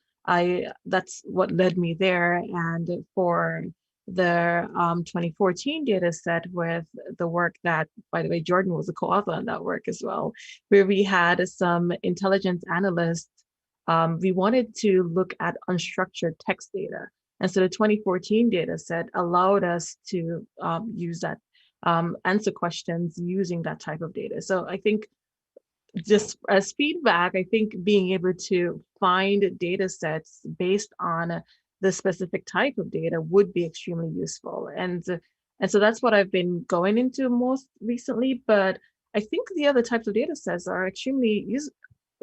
[SPEAKER 2] that's what led me there. And for the 2014 data set with the work that, by the way, Jordan was a co-author on that work as well, where we had some intelligence analysts, we wanted to look at unstructured text data. And so the 2014 data set allowed us to use that, answer questions using that type of data. So I think just as feedback, I think being able to find data sets based on the specific type of data would be extremely useful. And so that's what I've been going into most recently. But I think the other types of data sets are extremely useful.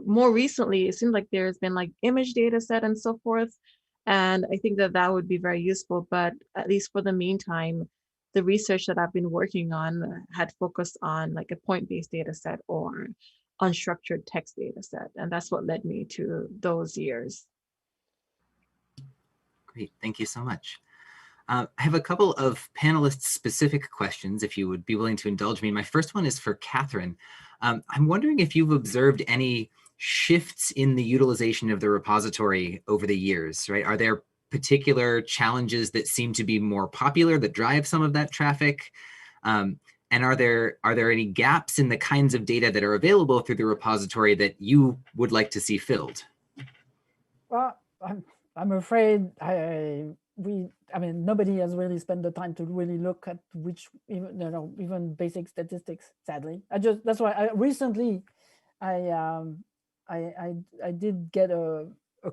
[SPEAKER 2] More recently, it seems like there's been like image data set and so forth. And I think that would be very useful. But at least for the meantime, the research that I've been working on had focused on like a point-based data set or unstructured text data set. And that's what led me to those years.
[SPEAKER 20] Great, thank you so much. I have a couple of panelist-specific questions, if you would be willing to indulge me. My first one is for Catherine. I'm wondering if you've observed any shifts in the utilization of the repository over the years, right? Are there particular challenges that seem to be more popular that drive some of that traffic? And are there any gaps in the kinds of data that are available through the repository that you would like to see filled?
[SPEAKER 21] Well, I'm afraid I mean, nobody has really spent the time to really look at even basic statistics, sadly. That's why I recently, I did get a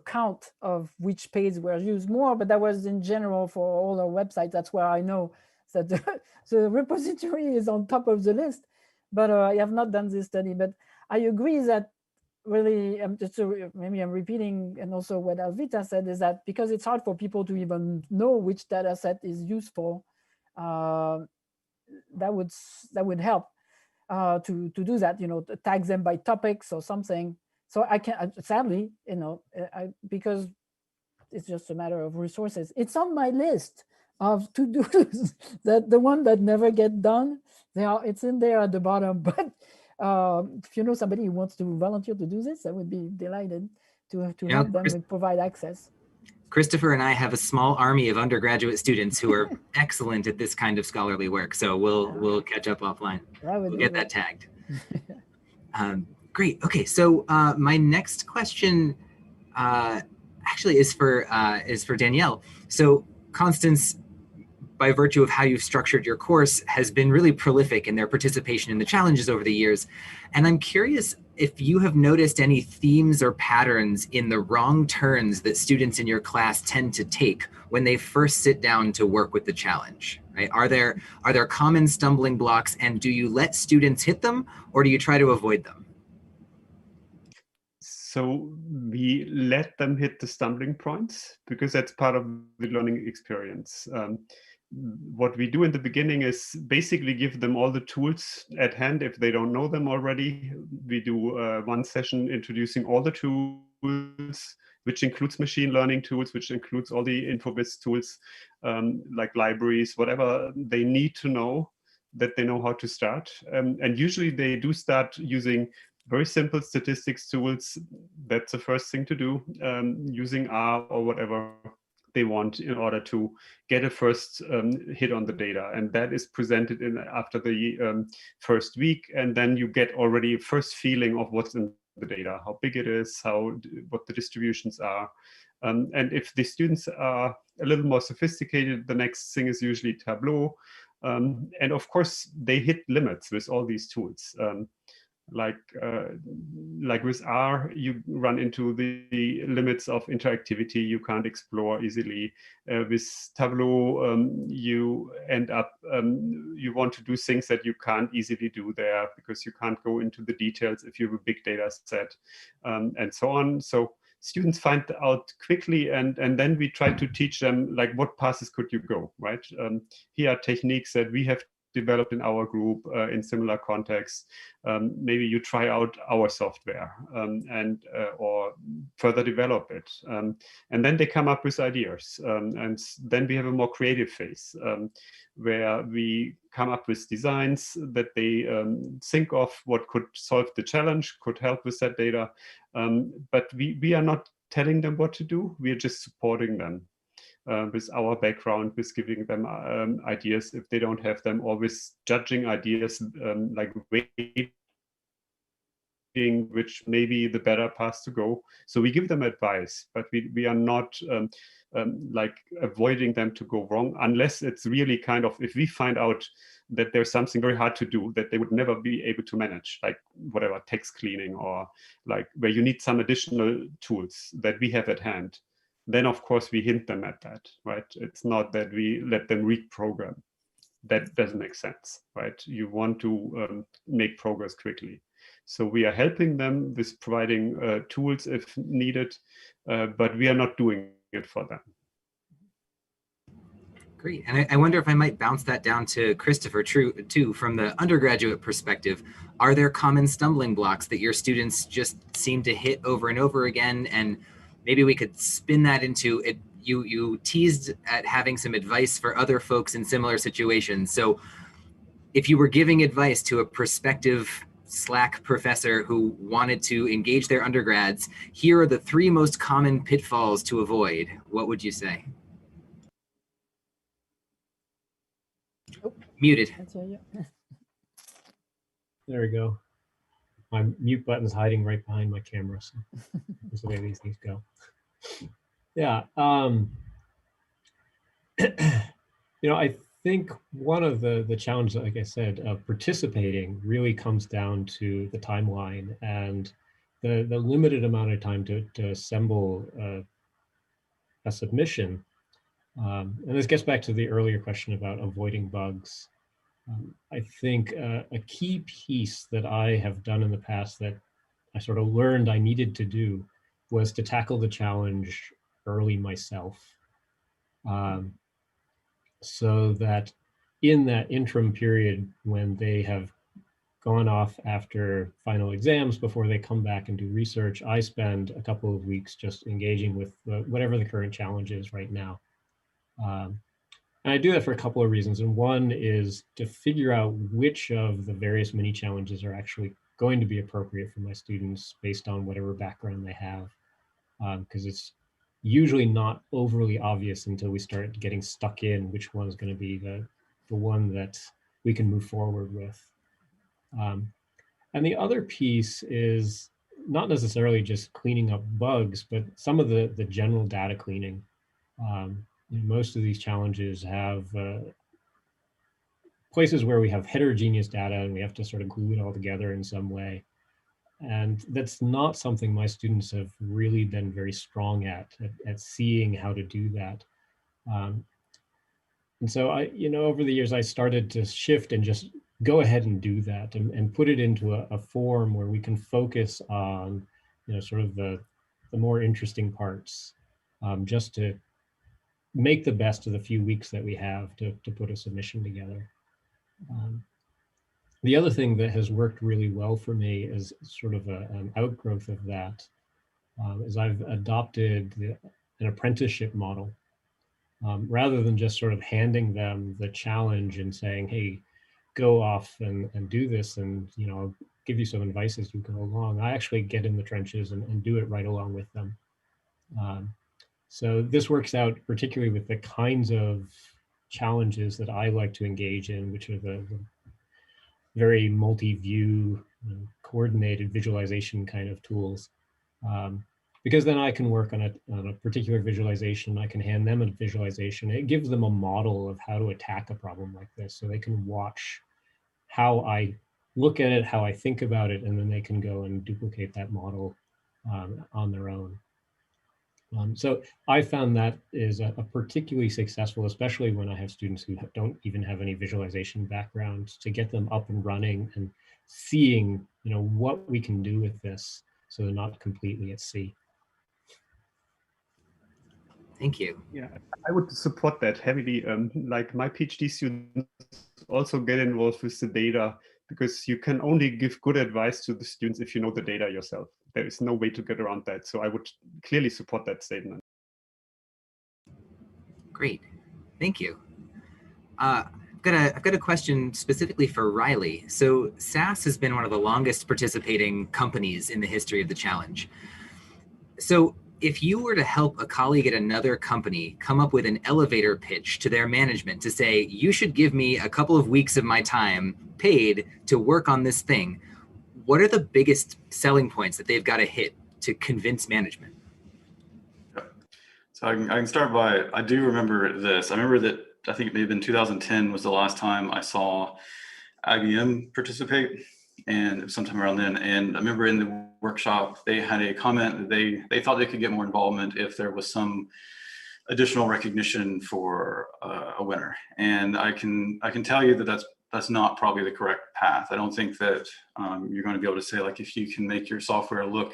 [SPEAKER 21] count of which page were used more, but that was in general for all our websites. That's where I know that the repository is on top of the list, but I have not done this study. But I agree that really, maybe I'm repeating, and also what Alvitta said is that because it's hard for people to even know which data set is useful, that would help to do that, to tag them by topics or something. So I can, sadly, because it's just a matter of resources. It's on my list of to-dos, that the one that never get done. It's in there at the bottom. But if you know somebody who wants to volunteer to do this, I would be delighted. help them provide access.
[SPEAKER 20] Christopher and I have a small army of undergraduate students who are excellent at this kind of scholarly work. So we'll catch up offline. We'll get that tagged. Great. Okay. So my next question actually is for Danielle. So Constance, by virtue of how you've structured your course, has been really prolific in their participation in the challenges over the years. And I'm curious if you have noticed any themes or patterns in the wrong turns that students in your class tend to take when they first sit down to work with the challenge, right? Are there common stumbling blocks, and do you let students hit them, or do you try to avoid them?
[SPEAKER 1] So we let them hit the stumbling points because that's part of the learning experience. What we do in the beginning is basically give them all the tools at hand if they don't know them already. We do one session introducing all the tools, which includes machine learning tools, which includes all the InfoVis tools, like libraries, whatever they need to know, that they know how to start. And usually they do start using very simple statistics tools. That's the first thing to do, using R or whatever they want in order to get a first hit on the data. And that is presented after the first week. And then you get already a first feeling of what's in the data, how big it is, what the distributions are. And if the students are a little more sophisticated, the next thing is usually Tableau. And of course, they hit limits with all these tools. Like with R, you run into the limits of interactivity. You can't explore easily. With Tableau, you end up, you want to do things that you can't easily do there because you can't go into the details if you have a big data set, and so on. So students find out quickly, and then we try to teach them, like, what passes could you go, right? Here are techniques that we have developed in our group in similar contexts. Maybe you try out our software or further develop it. And then they come up with ideas. And then we have a more creative phase where we come up with designs that they think of what could solve the challenge, could help with that data. But we are not telling them what to do. We are just supporting them. With our background, with giving them ideas if they don't have them, or with judging ideas, like weighting which may be the better path to go. So we give them advice, but we are not like avoiding them to go wrong, unless it's really kind of, if we find out that there's something very hard to do that they would never be able to manage, like whatever, text cleaning, or like where you need some additional tools that we have at hand. Then of course we hint them at that, right? It's not that we let them reprogram. That doesn't make sense, right? You want to make progress quickly. So we are helping them with providing tools if needed, but we are not doing it for them.
[SPEAKER 20] Great, and I wonder if I might bounce that down to Christopher, too, from the undergraduate perspective. Are there common stumbling blocks that your students just seem to hit over and over again? And maybe we could spin that into it. You teased at having some advice for other folks in similar situations. So if you were giving advice to a prospective Slack professor who wanted to engage their undergrads, here are the 3 most common pitfalls to avoid, what would you say?
[SPEAKER 21] Oh,
[SPEAKER 20] muted.
[SPEAKER 3] There we go. My mute button's hiding right behind my camera, so that's the way these things go. Yeah. You know, I think one of the challenges, like I said, of participating really comes down to the timeline and the limited amount of time to assemble a submission. And this gets back to the earlier question about avoiding bugs. I think a key piece that I have done in the past that I sort of learned I needed to do was to tackle the challenge early myself. So that in that interim period when they have gone off after final exams before they come back and do research, I spend a couple of weeks just engaging with whatever the current challenge is right now. And I do that for a couple of reasons. And one is to figure out which of the various mini challenges are actually going to be appropriate for my students based on whatever background they have. because it's usually not overly obvious until we start getting stuck in which one is going to be the one that we can move forward with. And the other piece is not necessarily just cleaning up bugs, but some of the general data cleaning. Most of these challenges have places where we have heterogeneous data and we have to sort of glue it all together in some way. And that's not something my students have really been very strong at seeing how to do that. And so over the years, I started to shift and just go ahead and do that and put it into a form where we can focus on, sort of the more interesting parts, just to make the best of the few weeks that we have to put a submission together. The other thing that has worked really well for me is sort of an outgrowth of that, is I've adopted an apprenticeship model. Rather than just sort of handing them the challenge and saying, hey, go off and do this and I'll give you some advice as you go along. I actually get in the trenches and do it right along with them. So this works out particularly with the kinds of challenges that I like to engage in, which are the very multi-view, coordinated visualization kind of tools. Because then I can work on a particular visualization. I can hand them a visualization. It gives them a model of how to attack a problem like this, so they can watch how I look at it, how I think about it, and then they can go and duplicate that model on their own. So I found that is a particularly successful, especially when I have students who don't even have any visualization background, to get them up and running and seeing, what we can do with this, so they're not completely at sea.
[SPEAKER 20] Thank you.
[SPEAKER 1] Yeah, I would support that heavily. Like my PhD students also get involved with the data, because you can only give good advice to the students if you know the data yourself. There is no way to get around that. So I would clearly support that statement.
[SPEAKER 20] Great, thank you. I've got a question specifically for Riley. So SAS has been one of the longest participating companies in the history of the challenge. So if you were to help a colleague at another company come up with an elevator pitch to their management to say, you should give me a couple of weeks of my time paid to work on this thing, what are the biggest selling points that they've got to hit to convince management?
[SPEAKER 5] So I can start by, I do remember this. I remember that, I think it may have been 2010 was the last time I saw IBM participate, and it was sometime around then. And I remember in the workshop, they had a comment that they thought they could get more involvement if there was some additional recognition for a winner. And I can tell you that that's not probably the correct path. I don't think that you're going to be able to say, like, if you can make your software look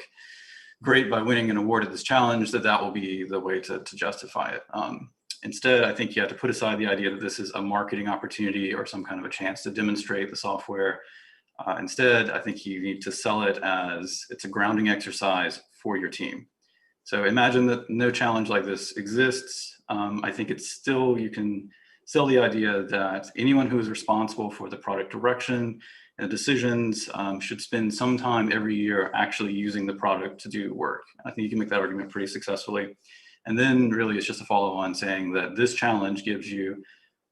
[SPEAKER 5] great by winning an award at this challenge, that will be the way to justify it. Instead, I think you have to put aside the idea that this is a marketing opportunity or some kind of a chance to demonstrate the software. Instead, I think you need to sell it as it's a grounding exercise for your team. So imagine that no challenge like this exists. I think it's still, you can sell the idea that anyone who is responsible for the product direction and decisions should spend some time every year actually using the product to do work. I think you can make that argument pretty successfully. And then really it's just a follow-on saying that this challenge gives you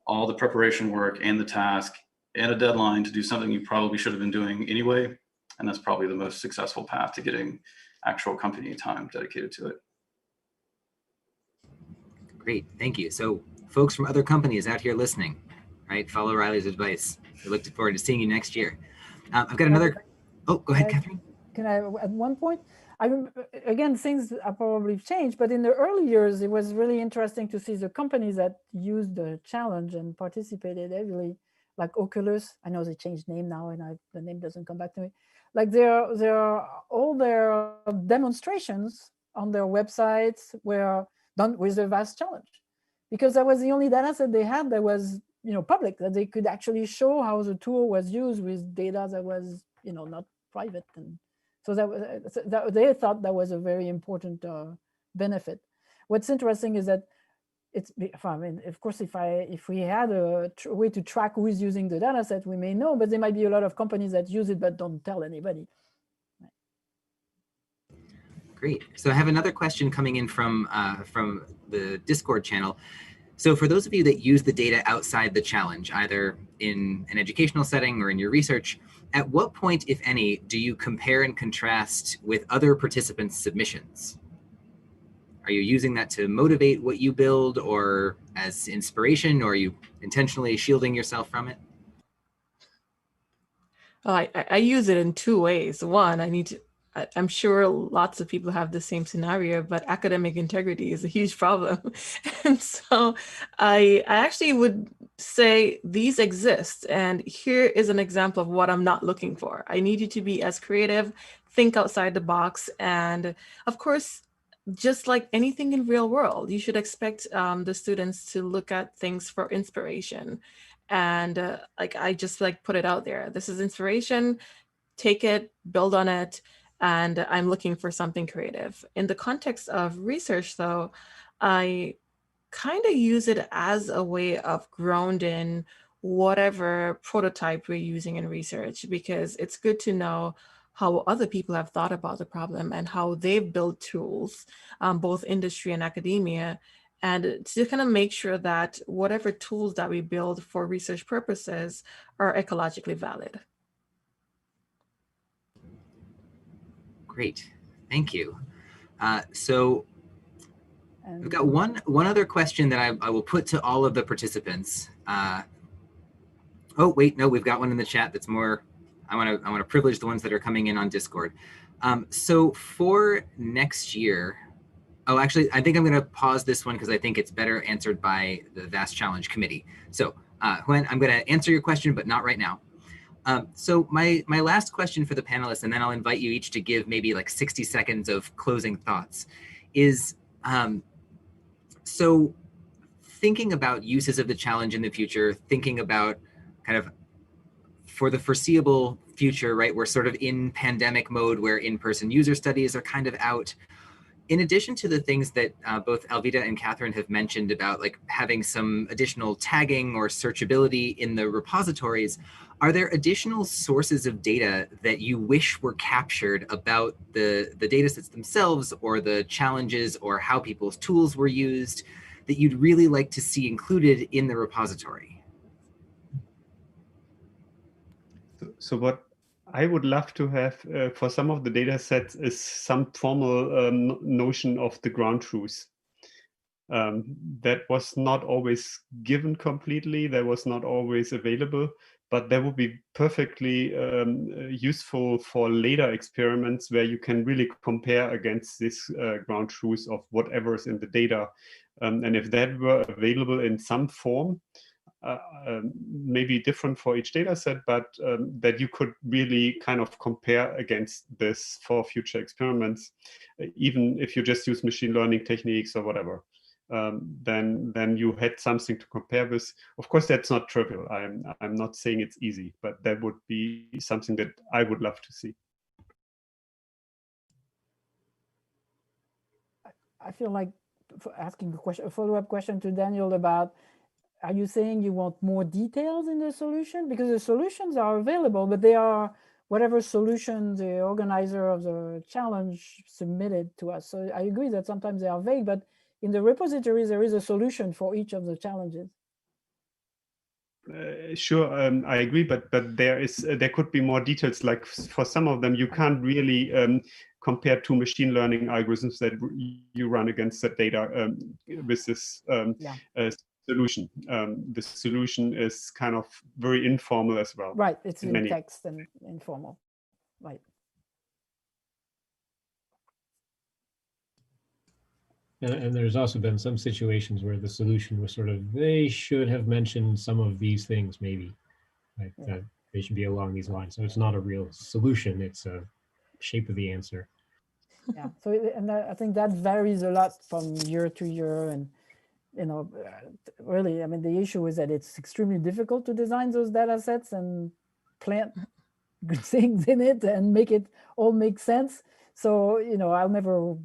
[SPEAKER 5] all the preparation work and the task and a deadline to do something you probably should have been doing anyway. And that's probably the most successful path to getting actual company time dedicated to it.
[SPEAKER 20] Great, thank you. So folks from other companies out here listening, right? Follow Riley's advice. We look forward to seeing you next year. I've got another, oh, go ahead, Catherine.
[SPEAKER 21] Can I, at one point, again, things have probably changed, but in the early years, it was really interesting to see the companies that used the challenge and participated heavily, like Oculus. I know they changed name now, and the name doesn't come back to me. Like all their demonstrations on their websites were done with the VIS challenge, because that was the only data set they had that was public, that they could actually show how the tool was used with data that was not private. And so that they thought that was a very important benefit. What's interesting is that of course, if we had a way to track who is using the data set, we may know, but there might be a lot of companies that use it but don't tell anybody.
[SPEAKER 20] Great. So I have another question coming in from the Discord channel. So for those of you that use the data outside the challenge, either in an educational setting or in your research, at what point, if any, do you compare and contrast with other participants' submissions? Are you using that to motivate what you build or as inspiration, or are you intentionally shielding yourself from it?
[SPEAKER 2] I use it in two ways. One, I'm sure lots of people have the same scenario, but academic integrity is a huge problem. And so I actually would say these exist. And here is an example of what I'm not looking for. I need you to be as creative, think outside the box. And of course, just like anything in real world, you should expect the students to look at things for inspiration. And I just put it out there. This is inspiration, take it, build on it, and I'm looking for something creative. In the context of research though, I kind of use it as a way of grounding whatever prototype we're using in research, because it's good to know how other people have thought about the problem and how they've built tools, both industry and academia, and to kind of make sure that whatever tools that we build for research purposes are ecologically valid.
[SPEAKER 20] Great, thank you. So we've got one other question that I will put to all of the participants. Oh wait, no, we've got one in the chat that's more. I want to privilege the ones that are coming in on Discord. So for next year. Oh, actually, I think I'm going to pause this one because I think it's better answered by the VAST Challenge Committee. So, Nguyen, I'm going to answer your question, but not right now. So my last question for the panelists, and then I'll invite you each to give maybe like 60 seconds of closing thoughts, is so thinking about uses of the challenge in the future, thinking about kind of for the foreseeable future, right? We're sort of in pandemic mode where in-person user studies are kind of out. In addition to the things that both Alvitta and Catherine have mentioned about like having some additional tagging or searchability in the repositories, are there additional sources of data that you wish were captured about the data sets themselves or the challenges or how people's tools were used that you'd really like to see included in the repository?
[SPEAKER 1] So what I would love to have for some of the data sets is some formal notion of the ground truth. That was not always given completely, that was not always available, but that would be perfectly useful for later experiments where you can really compare against this ground truth of whatever is in the data. And if that were available in some form, maybe different for each data set, but that you could really kind of compare against this for future experiments, even if you just use machine learning techniques or whatever, then you had something to compare with. Of course, that's not trivial. I'm not saying it's easy, but that would be something that I would love to see.
[SPEAKER 21] I feel like asking a follow-up question to Daniel about, are you saying you want more details in the solution? Because the solutions are available, but they are whatever solution the organizer of the challenge submitted to us. So I agree that sometimes they are vague, but in the repositories, there is a solution for each of the challenges.
[SPEAKER 1] Sure, I agree, but there could be more details. Like for some of them, you can't really compare two machine learning algorithms that you run against that data with this solution. The solution is kind of very informal as well.
[SPEAKER 21] Right, it's in text and informal, right.
[SPEAKER 3] And there's also been some situations where the solution was sort of, they should have mentioned some of these things maybe, like that they should be along these lines. So it's not a real solution, it's a shape of the answer.
[SPEAKER 21] Yeah, so and I think that varies a lot from year to year, and you know, really, I mean, the issue is that it's extremely difficult to design those data sets and plant good things in it and make it all make sense. So, you know, I'll never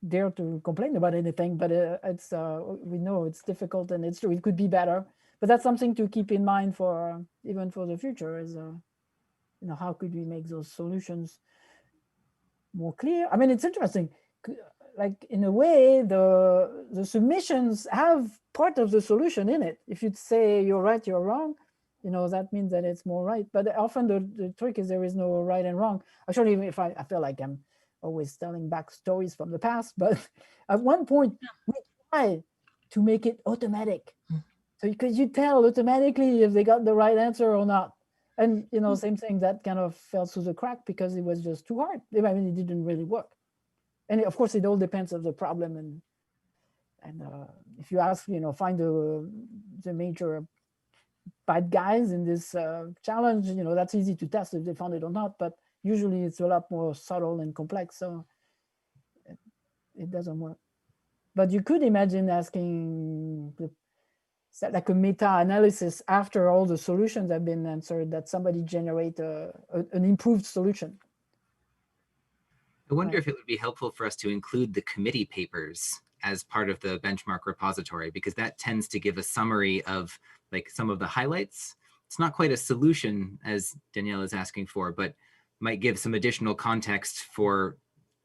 [SPEAKER 21] dare to complain about anything, but it's we know it's difficult and it's true, it could be better. But that's something to keep in mind for even for the future is, you know, how could we make those solutions more clear? I mean, it's interesting. like in a way, the submissions have part of the solution in it. If you say you're right, you're wrong, you know, that means that it's more right. But often the trick is there is no right and wrong. Actually, even if I feel like I'm always telling back stories from the past, but at one point we try to make it automatic. So because you tell automatically if they got the right answer or not. And, you know, same thing, that kind of fell through the crack because it was just too hard. I mean, it didn't really work. And of course, it all depends on the problem. And if you ask, you know, find the major bad guys in this challenge, you know, that's easy to test if they found it or not. But usually it's a lot more subtle and complex. So it doesn't work. But you could imagine asking like a meta-analysis after all the solutions have been answered, that somebody generate an improved solution.
[SPEAKER 20] I wonder if it would be helpful for us to include the committee papers as part of the benchmark repository, because that tends to give a summary of like some of the highlights. It's not quite a solution as Danielle is asking for, but might give some additional context for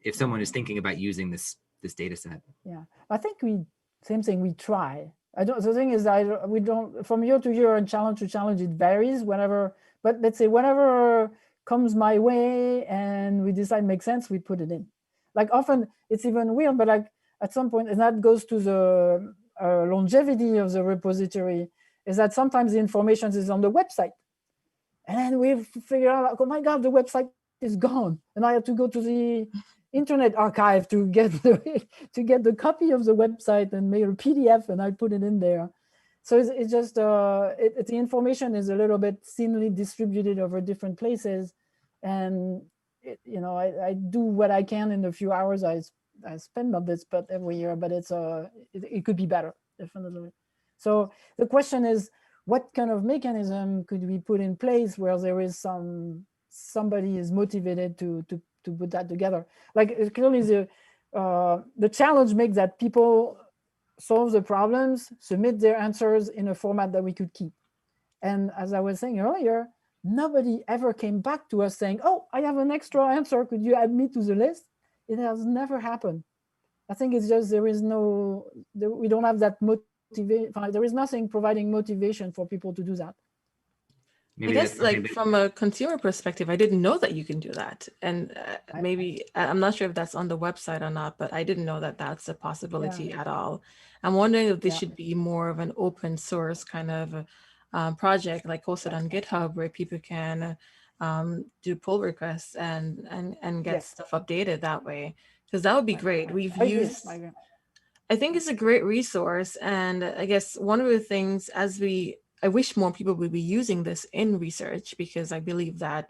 [SPEAKER 20] if someone is thinking about using this data set.
[SPEAKER 21] Yeah, I think same thing, we try. The thing is, we don't, from year to year and challenge to challenge, it varies whenever, but let's say whenever comes my way and we decide makes sense, we put it in. Like often it's even weird, but like at some point, and that goes to the longevity of the repository, is that sometimes the information is on the website. And we've figured out, like, oh my God, the website is gone. And I have to go to the Internet Archive to get the copy of the website and make a PDF, and I put it in there. So it's just, the information is a little bit thinly distributed over different places. And, you know, I do what I can in the few hours I spend on this, but every year, but it could be better, definitely. So the question is, what kind of mechanism could we put in place where there is somebody is motivated to put that together? Like clearly the challenge makes that people solve the problems, submit their answers in a format that we could keep. And as I was saying earlier, nobody ever came back to us saying, oh, I have an extra answer, could you add me to the list? It has never happened. I think it's just we don't have that motivation. There is nothing providing motivation for people to do that.
[SPEAKER 20] Maybe
[SPEAKER 2] I guess like from a consumer perspective, I didn't know that you can do that. And maybe, I'm not sure if that's on the website or not, but I didn't know that that's a possibility at all. I'm wondering if this should be more of an open source kind of project, like hosted on GitHub, where people can do pull requests and get stuff updated that way. Because that would be great. We've used, I think it's a great resource. And I guess one of the things I wish more people would be using this in research, because I believe that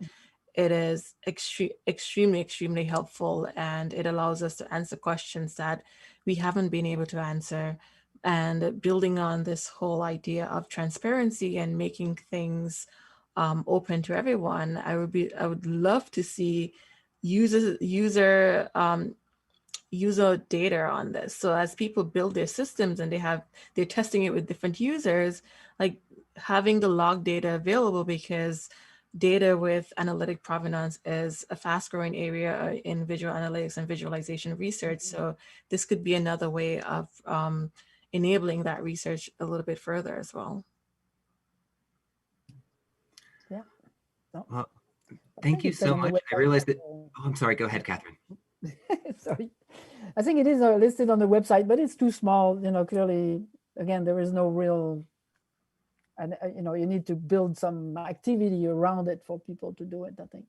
[SPEAKER 2] it is extremely, extremely helpful, and it allows us to answer questions that we haven't been able to answer. And building on this whole idea of transparency and making things open to everyone, I would love to see user data on this. So as people build their systems and they're testing it with different users, like having the log data available, because data with analytic provenance is a fast growing area in visual analytics and visualization research. So this could be another way of enabling that research a little bit further as well.
[SPEAKER 21] Yeah.
[SPEAKER 20] Well, thank you so much. I realized that, I'm sorry, go ahead, Catherine.
[SPEAKER 21] Sorry. I think it is listed on the website, but it's too small. You know, clearly, again, there is no real, and you know, you need to build some activity around it for people to do it, I think.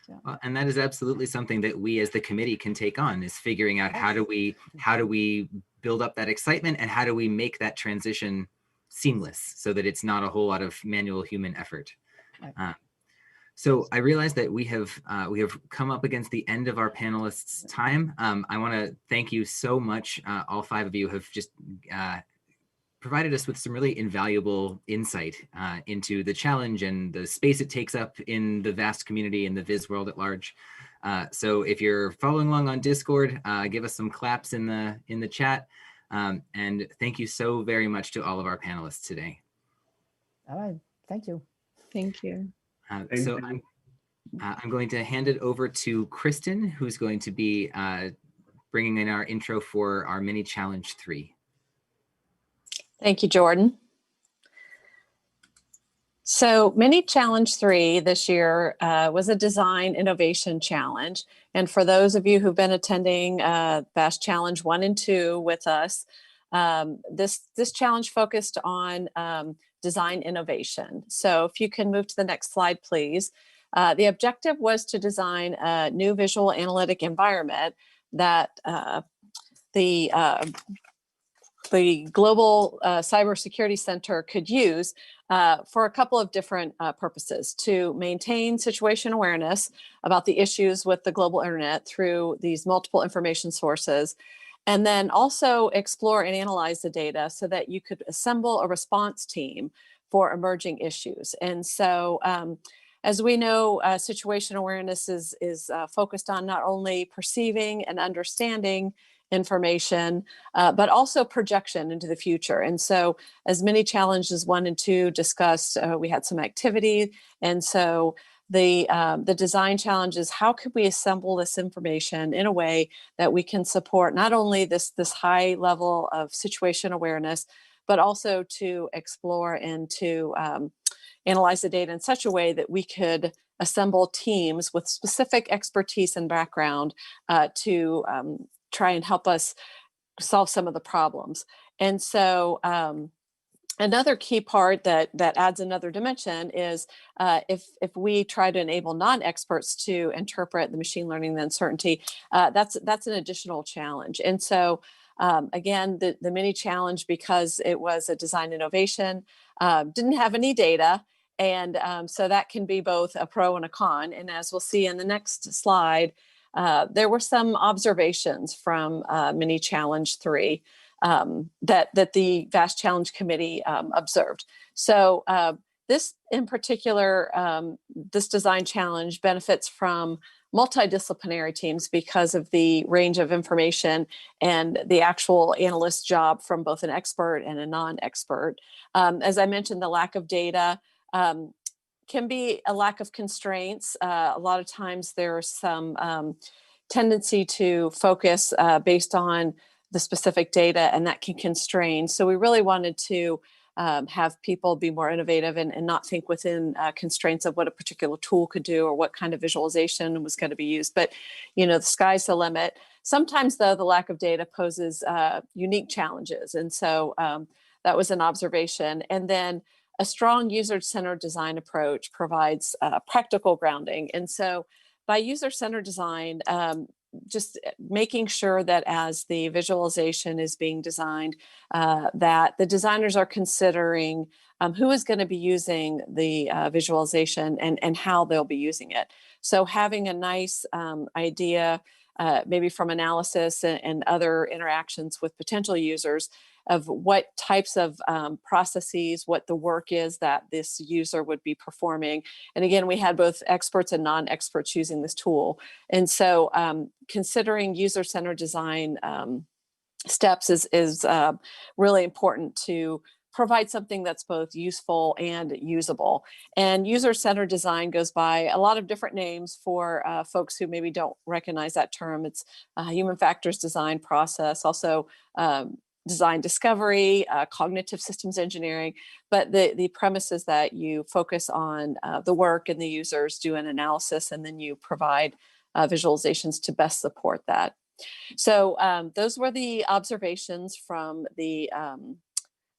[SPEAKER 21] Yeah.
[SPEAKER 20] Well, and that is absolutely something that we as the committee can take on, is figuring out how do we build up that excitement, and how do we make that transition seamless so that it's not a whole lot of manual human effort. Right. So I realize that we have come up against the end of our panelists' time. I want to thank you so much. All five of you have just provided us with some really invaluable insight into the challenge and the space it takes up in the vast community and the Viz world at large. So if you're following along on Discord, give us some claps in the chat. And thank you so very much to all of our panelists today.
[SPEAKER 21] All right, thank you.
[SPEAKER 2] Thank you.
[SPEAKER 20] So I'm going to hand it over to Kristen, who's going to be bringing in our intro for our mini challenge 3.
[SPEAKER 6] Thank you, Jordan. So mini challenge 3 this year was a design innovation challenge. And for those of you who've been attending VAST Challenge 1 and 2 with us, this challenge focused on design innovation. So if you can move to the next slide, please. The objective was to design a new visual analytic environment that the Global Cybersecurity Center could use for a couple of different purposes: to maintain situation awareness about the issues with the global internet through these multiple information sources, and then also explore and analyze the data so that you could assemble a response team for emerging issues. And so, as we know, situation awareness is focused on not only perceiving and understanding information, but also projection into the future. And so, as many challenges 1 and 2 discussed, we had some activity. And so the design challenge is, how could we assemble this information in a way that we can support not only this high level of situation awareness, but also to explore and to analyze the data in such a way that we could assemble teams with specific expertise and background to try and help us solve some of the problems. And so another key part that adds another dimension is if we try to enable non-experts to interpret the machine learning, the uncertainty, that's an additional challenge. And so again, the mini challenge, because it was a design innovation, didn't have any data. And so that can be both a pro and a con. And as we'll see in the next slide, there were some observations from mini challenge 3 that the VAST Challenge Committee observed. So this in particular, this design challenge benefits from multidisciplinary teams because of the range of information and the actual analyst job from both an expert and a non-expert. As I mentioned, the lack of data can be a lack of constraints. A lot of times there's some tendency to focus based on the specific data, and that can constrain. So we really wanted to have people be more innovative and not think within constraints of what a particular tool could do or what kind of visualization was going to be used. But, the sky's the limit. Sometimes, though, the lack of data poses unique challenges. And so that was an observation. And then a strong user-centered design approach provides practical grounding. And so by user-centered design, just making sure that as the visualization is being designed, that the designers are considering who is going to be using the visualization and how they'll be using it. So having a nice idea, maybe from analysis and other interactions with potential users, of what types of processes, what the work is that this user would be performing. And again, we had both experts and non-experts using this tool. And so considering user-centered design steps is really important to provide something that's both useful and usable. And user-centered design goes by a lot of different names for folks who maybe don't recognize that term. It's human factors design process, also design discovery, cognitive systems engineering. But the premise is that you focus on the work and the users, do an analysis, and then you provide visualizations to best support that. So those were the observations from the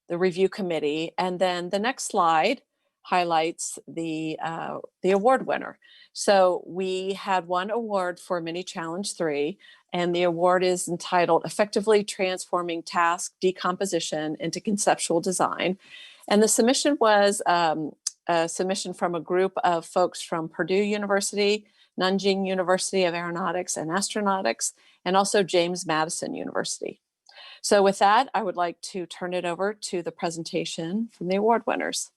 [SPEAKER 6] review committee. And then the next slide highlights the award winner. So we had one award for Mini Challenge 3, and the award is entitled Effectively Transforming Task Decomposition into Conceptual Design. And the submission was a submission from a group of folks from Purdue University, Nanjing University of Aeronautics and Astronautics, and also James Madison University. So with that, I would like to turn it over to the presentation from the award winners.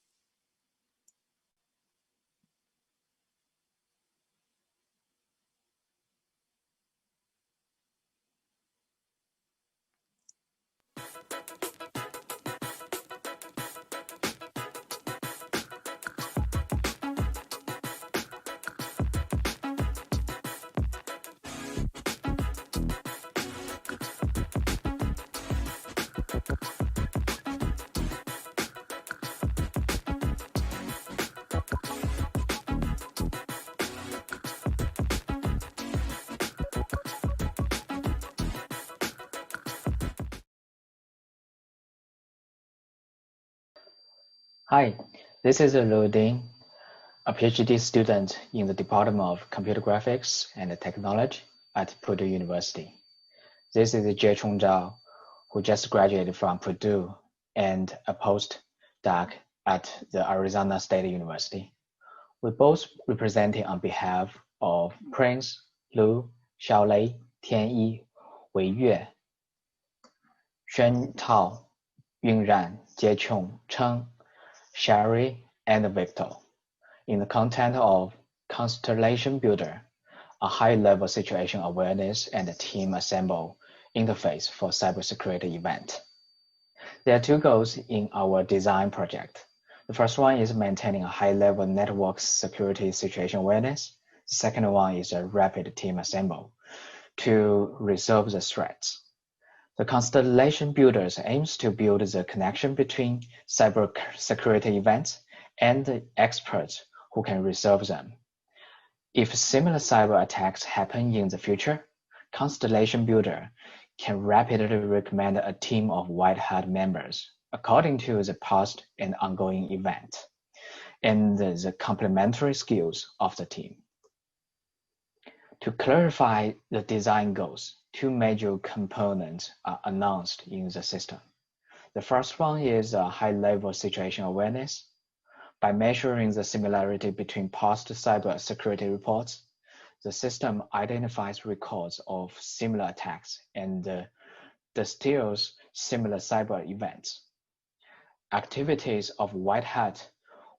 [SPEAKER 7] Hi, this is Deng, a PhD student in the Department of Computer Graphics and Technology at Purdue University. This is Jieqiong Zhao, who just graduated from Purdue and a postdoc at the Arizona State University. We both representing on behalf of Prince, Lu, Xiaolei, Tianyi, Weiyue, Thao, Yunran, Jieqiong, Chen, Xiaolei, and Victor in the content of Constellation Builder, a high-level situation awareness and team assemble interface for cybersecurity event. There are two goals in our design project. The first one is maintaining a high-level network security situation awareness. The second one is a rapid team assemble to resolve the threats. The Constellation Builder aims to build the connection between cybersecurity events and the experts who can resolve them. If similar cyber attacks happen in the future, Constellation Builder can rapidly recommend a team of white hat members according to the past and ongoing event and the complementary skills of the team. To clarify the design goals, two major components are announced in the system. The first one is a high-level situation awareness. By measuring the similarity between past cyber security reports, the system identifies records of similar attacks and distills similar cyber events. Activities of white hat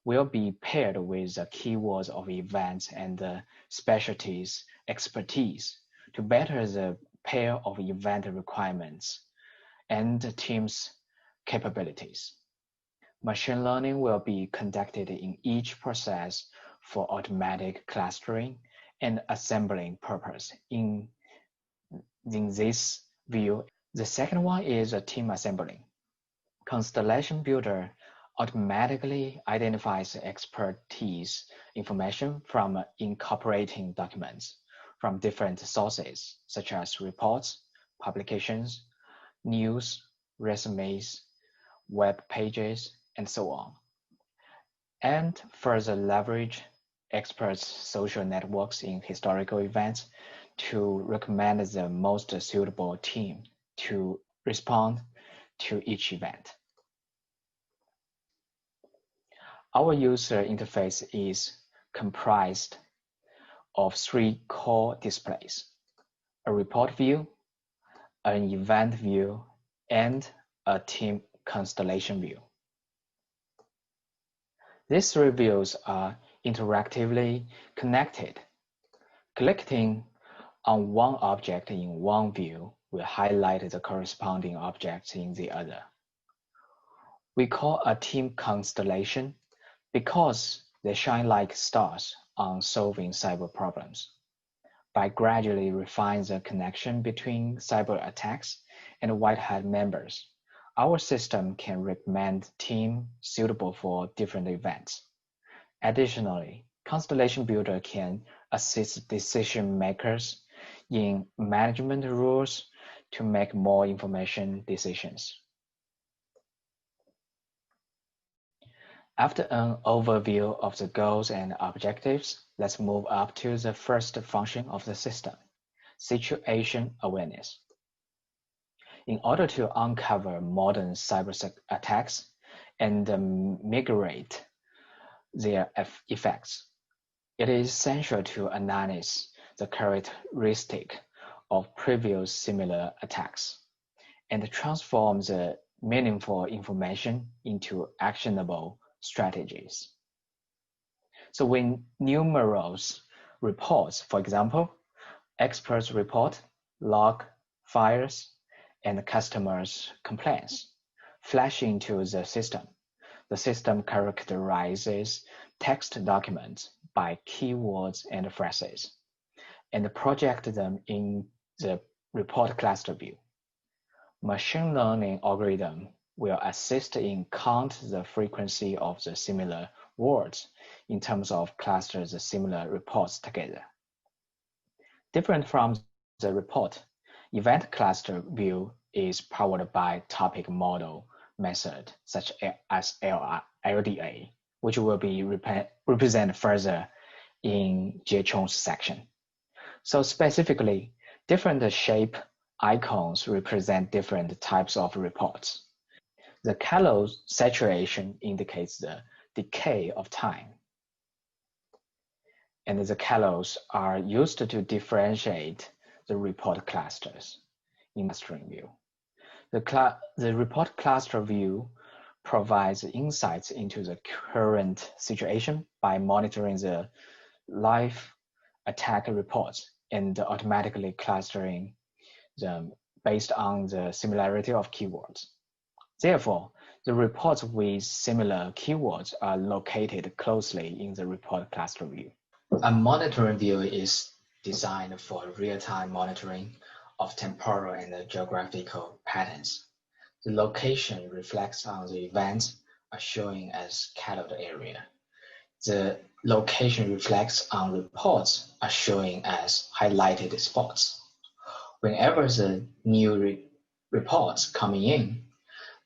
[SPEAKER 7] will be paired with the keywords of events and specialties expertise to better the pair of event requirements and the team's capabilities. Machine learning will be conducted in each process for automatic clustering and assembling purpose in this view. The second one is a team assembling. Constellation Builder automatically identifies expertise information from incorporating documents from different sources, such as reports, publications, news, resumes, web pages, and so on, and further leverage experts' social networks in historical events to recommend the most suitable team to respond to each event. Our user interface is comprised of three core displays: a report view, an event view, and a team constellation view. These three views are interactively connected. Clicking on one object in one view will highlight the corresponding objects in the other. We call a team constellation because they shine like stars on solving cyber problems. By gradually refining the connection between cyber attacks and white hat members, our system can recommend teams suitable for different events. Additionally, Constellation Builder can assist decision makers in management rules to make more information decisions. After an overview of the goals and objectives, let's move up to the first function of the system, situation awareness. In order to uncover modern cyber attacks and mitigate their effects, it is essential to analyze the characteristic of previous similar attacks and transform the meaningful information into actionable strategies. So when numerous reports, for example, experts report, log, fires, and customers' complaints flash into the system characterizes text documents by keywords and phrases and project them in the report cluster view. Machine learning algorithm will assist in count the frequency of the similar words in terms of cluster the similar reports together. Different from the report, event cluster view is powered by topic model method, such as LDA, which will be represented further in Jieqiong's section. So specifically, different shape icons represent different types of reports. The color saturation indicates the decay of time. And the colors are used to differentiate the report clusters in clustering view. The report cluster view provides insights into the current situation by monitoring the live attack reports and automatically clustering them based on the similarity of keywords. Therefore, the reports with similar keywords are located closely in the report cluster view. A monitoring view is designed for real-time monitoring of temporal and geographical patterns. The location reflects on the events are showing as colored area. The location reflects on reports are showing as highlighted spots. Whenever the new reports coming in,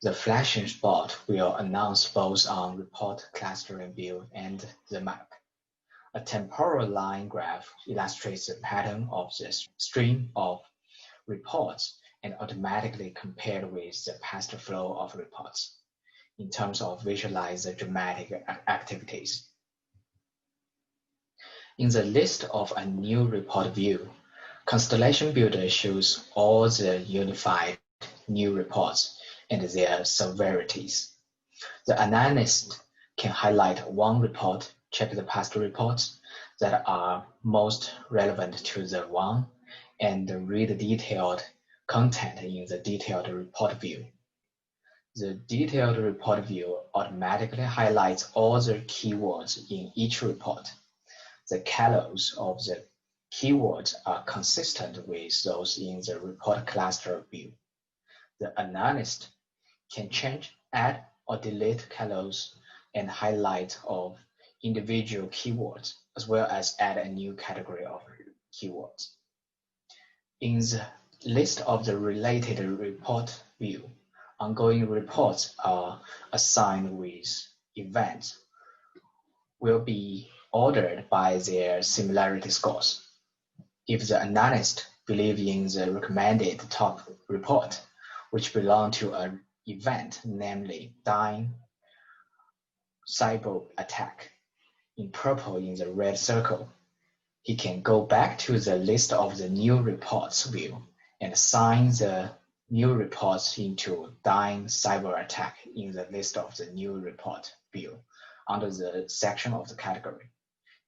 [SPEAKER 7] the flashing spot will announce both on report clustering view and the map. A temporal line graph illustrates the pattern of the stream of reports and automatically compared with the past flow of reports in terms of visualize the dramatic activities. In the list of a new report view, Constellation Builder shows all the unified new reports and their severities. The analyst can highlight one report, check the past reports that are most relevant to the one, and read the detailed content in the detailed report view. The detailed report view automatically highlights all the keywords in each report. The colors of the keywords are consistent with those in the report cluster view. The analyst can change, add, or delete colors and highlight of individual keywords, as well as add a new category of keywords. In the list of the related report view, ongoing reports are assigned with events will be ordered by their similarity scores. If the analyst believes in the recommended top report, which belong to an event, namely Deng cyber attack, in purple in the red circle, he can go back to the list of the new reports view and assign the new reports into Deng cyber attack in the list of the new report view under the section of the category.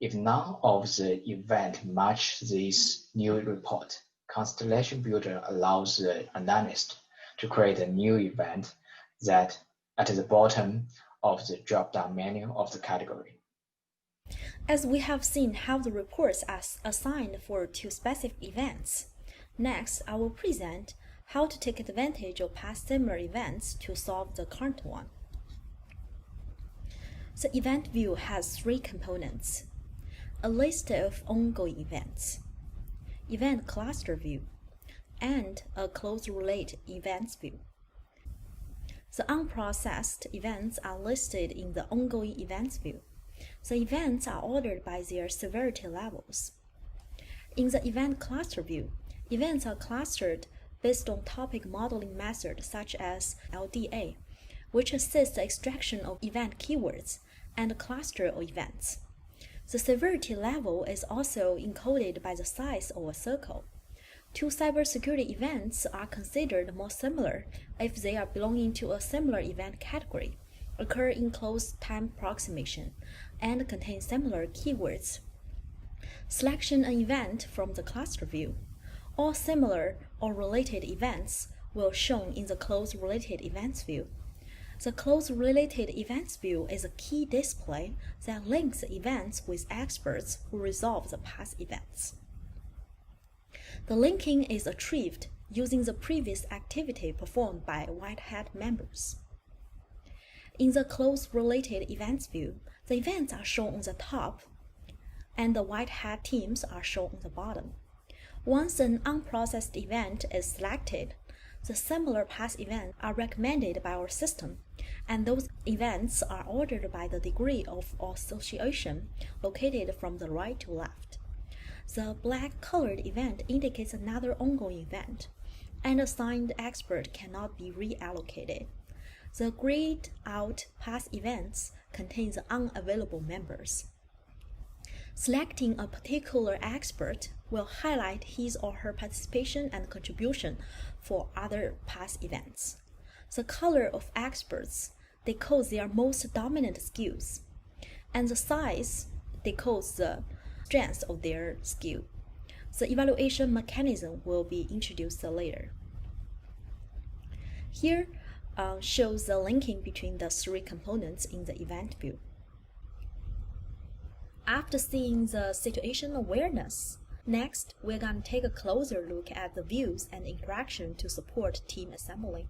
[SPEAKER 7] If none of the event match this new report, Constellation Builder allows the analyst to create a new event that at the bottom of the drop-down menu of the category.
[SPEAKER 8] As we have seen how the reports are assigned for two specific events, next I will present how to take advantage of past similar events to solve the current one. The event view has three components: a list of ongoing events, event cluster view, and a close related events view. The unprocessed events are listed in the ongoing events view. The events are ordered by their severity levels. In the event cluster view, events are clustered based on topic modeling methods such as LDA, which assists the extraction of event keywords and a cluster of events. The severity level is also encoded by the size of a circle. Two cybersecurity events are considered more similar if they are belonging to a similar event category, occur in close time approximation, and contain similar keywords. Selection an event from the cluster view. All similar or related events will shown in the close related events view. The close related events view is a key display that links the events with experts who resolve the past events. The linking is achieved using the previous activity performed by white hat members. In the close related events view, the events are shown on the top, and the white hat teams are shown on the bottom. Once an unprocessed event is selected, The similar past events are recommended by our system, and those events are ordered by the degree of association located from the right to left. The black-colored event indicates another ongoing event. An assigned expert cannot be reallocated. The grayed out past events contain the unavailable members. Selecting a particular expert will highlight his or her participation and contribution for other past events. The color of experts decodes their most dominant skills, and the size decodes the strength of their skill. The evaluation mechanism will be introduced later. Here shows the linking between the three components in the event view. After seeing the situation awareness, next we're going to take a closer look at the views and interaction to support team assembly.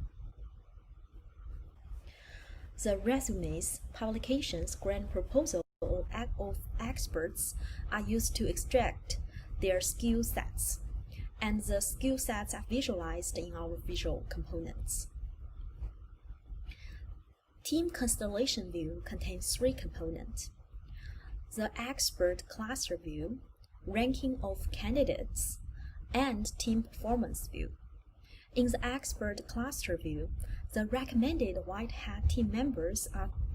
[SPEAKER 8] The resumes, publications, grant proposal of experts are used to extract their skill sets, and the skill sets are visualized in our visual components. Team Constellation view contains three components: the expert cluster view, ranking of candidates, and team performance view. In the expert cluster view, the recommended white hat team members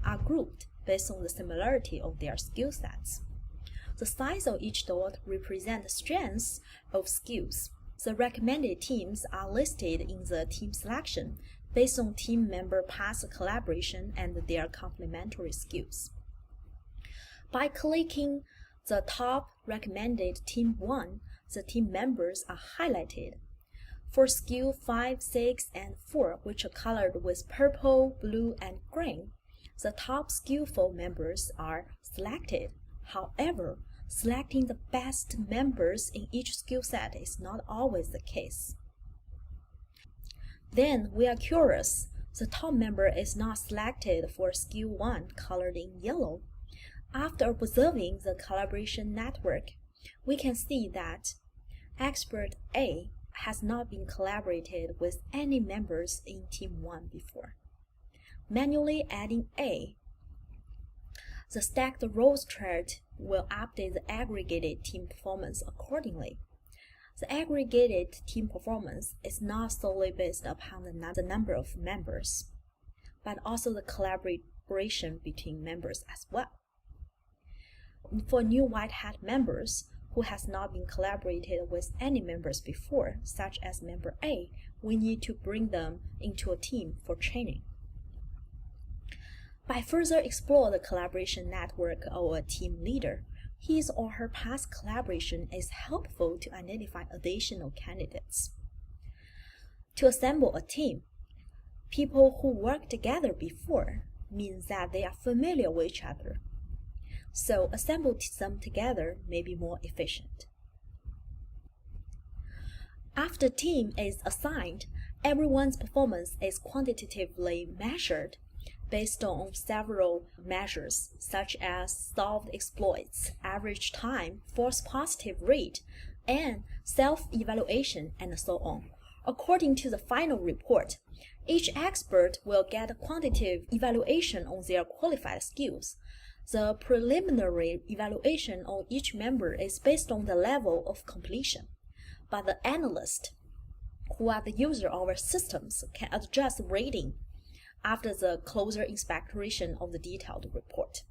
[SPEAKER 8] are grouped based on the similarity of their skill sets. The size of each dot represents the strengths of skills. The recommended teams are listed in the team selection based on team member past collaboration and their complementary skills. By clicking the top recommended team 1, the team members are highlighted. For skill 5, 6, and 4, which are colored with purple, blue, and green, the top skillful members are selected. However, selecting the best members in each skill set is not always the case. Then we are curious. The top member is not selected for skill 1, colored in yellow. After observing the collaboration network, we can see that expert A has not been collaborated with any members in Team 1 before. Manually adding A, the stacked rows chart will update the aggregated team performance accordingly. The aggregated team performance is not solely based upon the number of members, but also the collaboration between members as well. For new white hat members who has not been collaborated with any members before, such as member A, we need to bring them into a team for training. By further explore the collaboration network of a team leader, his or her past collaboration is helpful to identify additional candidates. To assemble a team, people who worked together before means that they are familiar with each other. So assemble them together may be more efficient. After team is assigned, everyone's performance is quantitatively measured based on several measures, such as solved exploits, average time, false positive rate, and self-evaluation, and so on. According to the final report, each expert will get a quantitative evaluation on their qualified skills. The preliminary evaluation on each member is based on the level of completion, but the analysts, who are the user of our systems, can adjust rating after the closer inspection of the detailed report.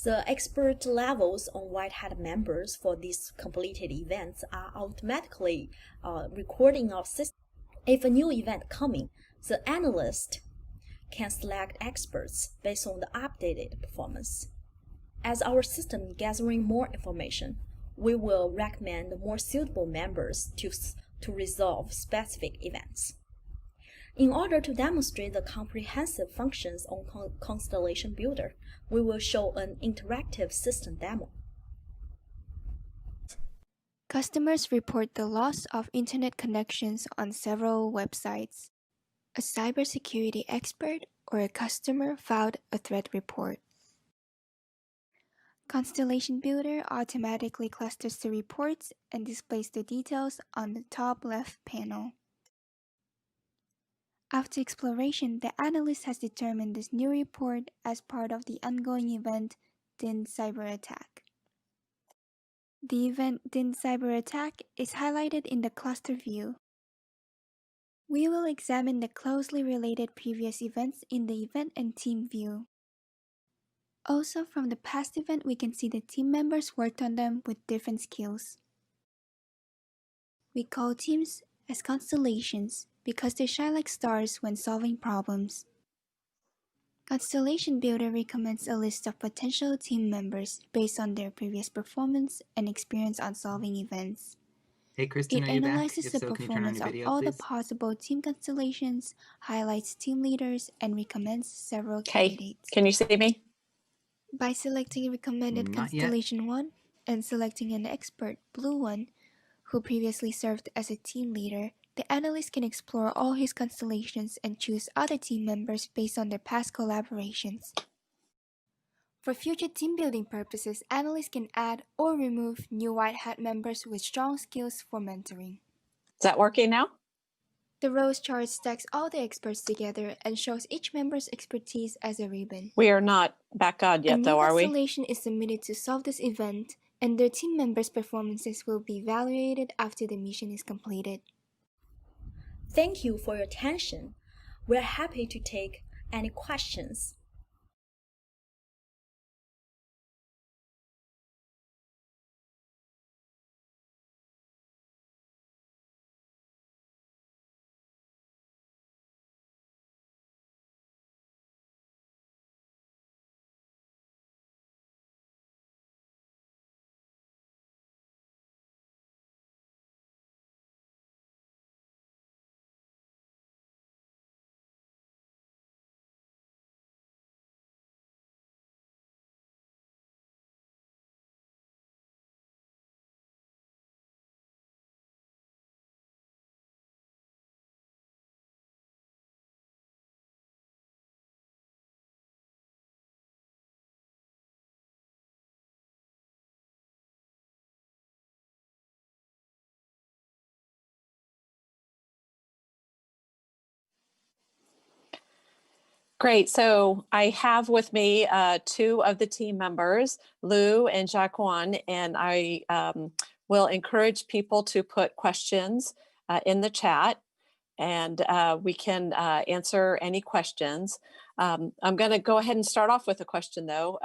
[SPEAKER 8] The expert levels on white hat members for these completed events are automatically recorded in our system. If a new event coming, the analyst can select experts based on the updated performance. As our system gathering more information, we will recommend more suitable members to resolve specific events. In order to demonstrate the comprehensive functions on Constellation Builder, we will show an interactive system demo.
[SPEAKER 9] Customers report the loss of internet connections on several websites. A cybersecurity expert or a customer filed a threat report. Constellation Builder automatically clusters the reports and displays the details on the top left panel. After exploration, the analyst has determined this new report as part of the ongoing event Deng cyber attack. The event Deng cyber attack is highlighted in the cluster view. We will examine the closely related previous events in the event and team view. Also, from the past event, we can see the team members worked on them with different skills. We call teams as constellations because they shine like stars when solving problems. Constellation Builder recommends a list of potential team members based on their previous performance and experience on solving events.
[SPEAKER 20] Hey, Kristen,
[SPEAKER 9] It
[SPEAKER 20] are you back?
[SPEAKER 9] analyzes
[SPEAKER 20] If
[SPEAKER 9] the
[SPEAKER 20] so, can you turn on
[SPEAKER 9] performance
[SPEAKER 20] your
[SPEAKER 9] of
[SPEAKER 20] video,
[SPEAKER 9] all the
[SPEAKER 20] please?
[SPEAKER 9] possible team constellations, highlights team leaders, and recommends several
[SPEAKER 6] Okay,
[SPEAKER 9] candidates.
[SPEAKER 6] can you see me?
[SPEAKER 9] By selecting recommended
[SPEAKER 20] Not yet.
[SPEAKER 9] Constellation 1 and selecting an expert, Blue 1, who previously served as a team leader, the analyst can explore all his constellations and choose other team members based on their past collaborations. For future team building purposes, analysts can add or remove new white hat members with strong skills for mentoring.
[SPEAKER 6] Is that working now?
[SPEAKER 9] The rows chart stacks all the experts together and shows each member's expertise as a ribbon.
[SPEAKER 6] We are not back on yet, though, are
[SPEAKER 9] A
[SPEAKER 6] we?
[SPEAKER 9] new constellation is submitted to solve this event, and their team members' performances will be evaluated after the mission is completed.
[SPEAKER 8] Thank you for your attention. We're happy to take any questions.
[SPEAKER 6] Great. So I have with me two of the team members, Lou and Jieqiong, and I will encourage people to put questions in the chat, and we can answer any questions. I'm going to go ahead and start off with a question, though.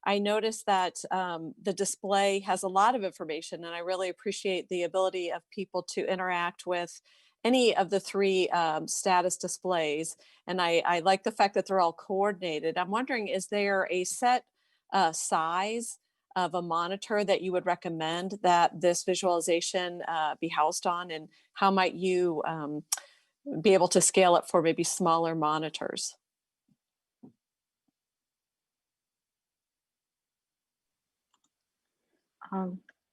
[SPEAKER 6] I noticed that the display has a lot of information, and I really appreciate the ability of people to interact with any of the three status displays. And I like the fact that they're all coordinated. I'm wondering, is there a set size of a monitor that you would recommend that this visualization be housed on? And how might you be able to scale it for maybe smaller monitors?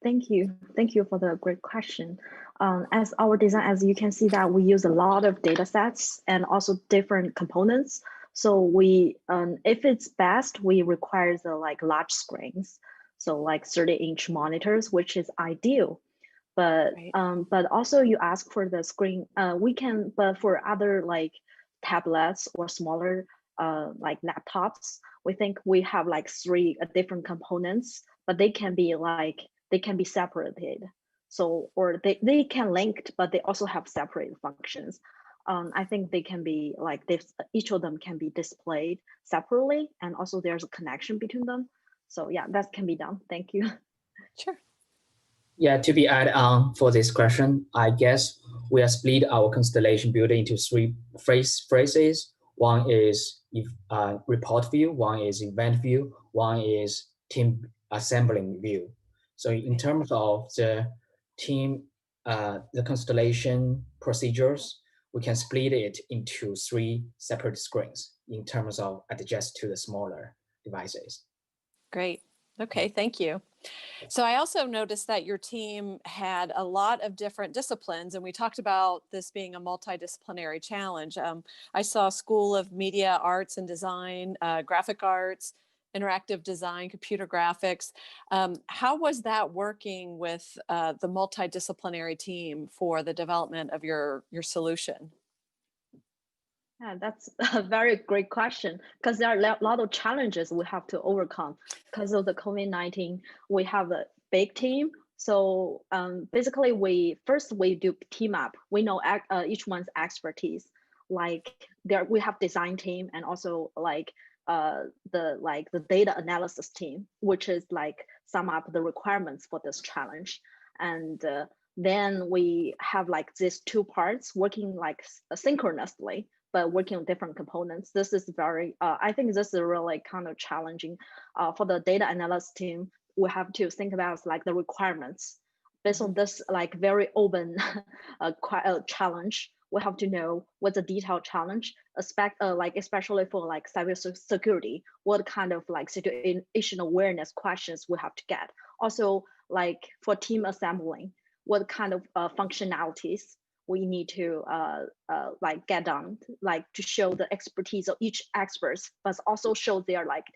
[SPEAKER 4] Thank you. Thank you for the great question. As our design, as you can see that we use a lot of data sets and also different components. So we, if it's best, we require the large screens. So like 30-inch monitors, which is ideal. But also you ask for the screen, we can, but for other like tablets or smaller like laptops, we think we have like three different components, but they can be separated. So, or they can link, but they also have separate functions. I think they can be like this, each of them can be displayed separately, and also there's a connection between them. So yeah, that can be done. Thank you.
[SPEAKER 6] Sure.
[SPEAKER 22] Yeah, to be added on for this question, I guess we have split our constellation builder into three phrases. One is report view, one is event view, one is team assembling view. So in terms of the team, the constellation procedures, we can split it into three separate screens in terms of adjust to the smaller devices.
[SPEAKER 6] Great. Okay, thank you. So I also noticed that your team had a lot of different disciplines, and we talked about this being a multidisciplinary challenge. I saw School of Media Arts and Design, Graphic Arts, Interactive Design, Computer Graphics. How was that working with the multidisciplinary team for the development of your solution?
[SPEAKER 4] Yeah, that's a very great question because there are a lot of challenges we have to overcome because of the COVID-19. We have a big team. So basically, we do team up. We know each one's expertise. Like we have design team and also like the data analysis team, which is like sum up the requirements for this challenge. And then we have like these two parts working like synchronously, but working on different components. This is very, I think this is really kind of challenging. For the data analysis team, we have to think about like the requirements. Based on this like very open challenge, we have to know what's the detailed challenge, especially for like cybersecurity, what kind of like situation awareness questions we have to get. Also like for team assembling, what kind of functionalities we need to like get done, like to show the expertise of each experts, but also show their like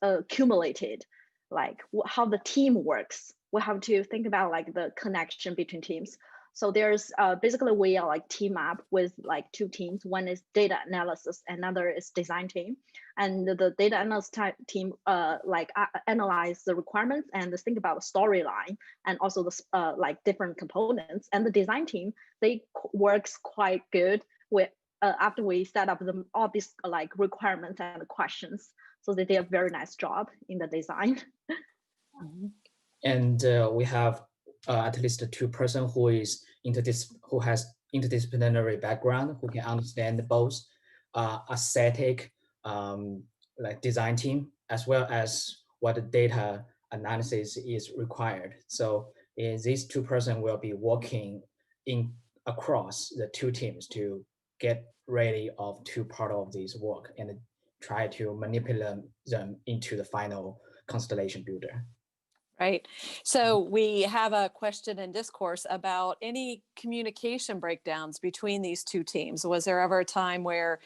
[SPEAKER 4] accumulated, like how the team works. We have to think about like the connection between teams. So there's basically we are like team up with like two teams. One is data analysis, another is design team. And the data analysis team analyze the requirements and think about the storyline and also the like different components. And the design team, they works quite good with after we set up all these like requirements and questions. So they did a very nice job in the design.
[SPEAKER 22] And we have at least two person who has interdisciplinary background, who can understand both aesthetic, like design team, as well as what the data analysis is required. So these two person will be working across the two teams to get ready of two part of this work and try to manipulate them into the final Constellation Builder.
[SPEAKER 6] Right. So we have a question in discourse about any communication breakdowns between these two teams. Was there ever a time where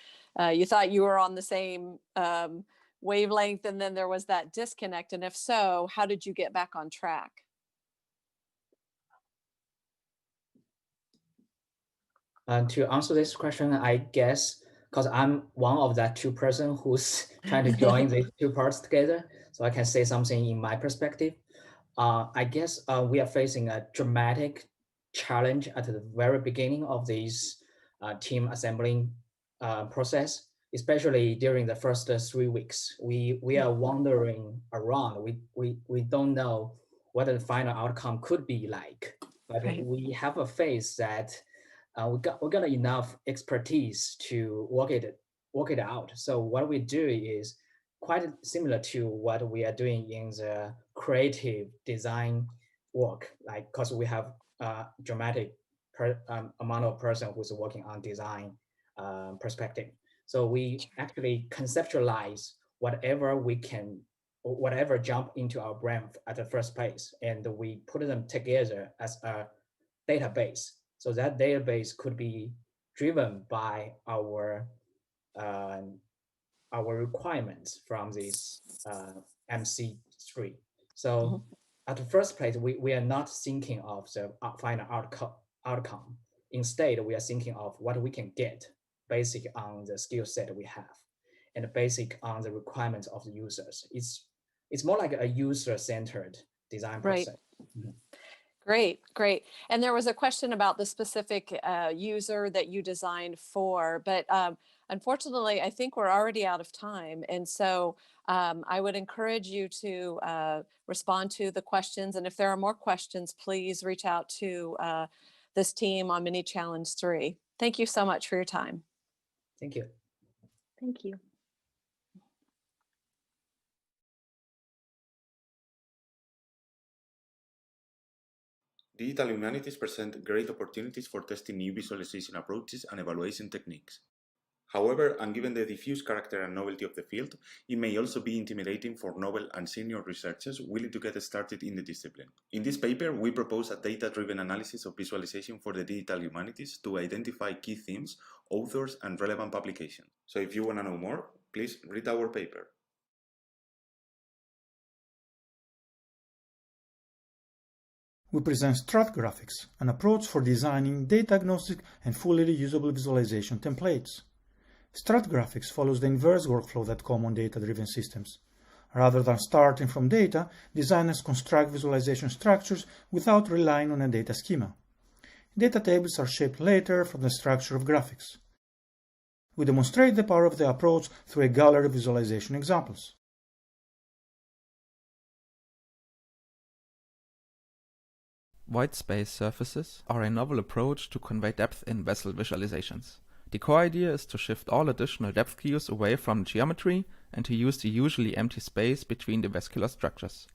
[SPEAKER 6] you thought you were on the same wavelength and then there was that disconnect? And if so, how did you get back on track?
[SPEAKER 22] To answer this question, I guess, because I'm one of that two person who's trying to join these two parts together, so I can say something in my perspective. I guess we are facing a dramatic challenge at the very beginning of this team assembling process, especially during the first 3 weeks. We are wandering around. We don't know what the final outcome could be like, but we have a phase that we got enough expertise to work it out. So what we do is quite similar to what we are doing in the creative design work, like because we have a dramatic amount of person who's working on design perspective. So we actually conceptualize whatever jump into our brain at the first place, and we put them together as a database. So that database could be driven by our requirements from this MC3. So at the first place, we are not thinking of the final outcome. Instead, we are thinking of what we can get basic on the skill set we have and basic on the requirements of the users. It's more like a user-centered design process.
[SPEAKER 6] Right. Great. And there was a question about the specific user that you designed for, but unfortunately, I think we're already out of time. And so I would encourage you to respond to the questions. And if there are more questions, please reach out to this team on Mini Challenge 3. Thank you so much for your time.
[SPEAKER 22] Thank you.
[SPEAKER 4] Thank you.
[SPEAKER 12] Digital humanities present great opportunities for testing new visualization approaches and evaluation techniques. However, and given the diffuse character and novelty of the field, it may also be intimidating for novel and senior researchers willing to get started in the discipline. In this paper, we propose a data-driven analysis of visualization for the digital humanities to identify key themes, authors, and relevant publications. So if you want to know more, please read our paper.
[SPEAKER 10] We present stratigraphics, an approach for designing data-agnostic and fully reusable visualization templates. Stratigraphics follows the inverse workflow that common data-driven systems. Rather than starting from data, designers construct visualization structures without relying on a data schema. Data tables are shaped later from the structure of graphics. We demonstrate the power of the approach through a gallery of visualization examples.
[SPEAKER 11] White space surfaces are a novel approach to convey depth in vessel visualizations. The core idea is to shift all additional depth cues away from geometry and to use the usually empty space between the vascular structures.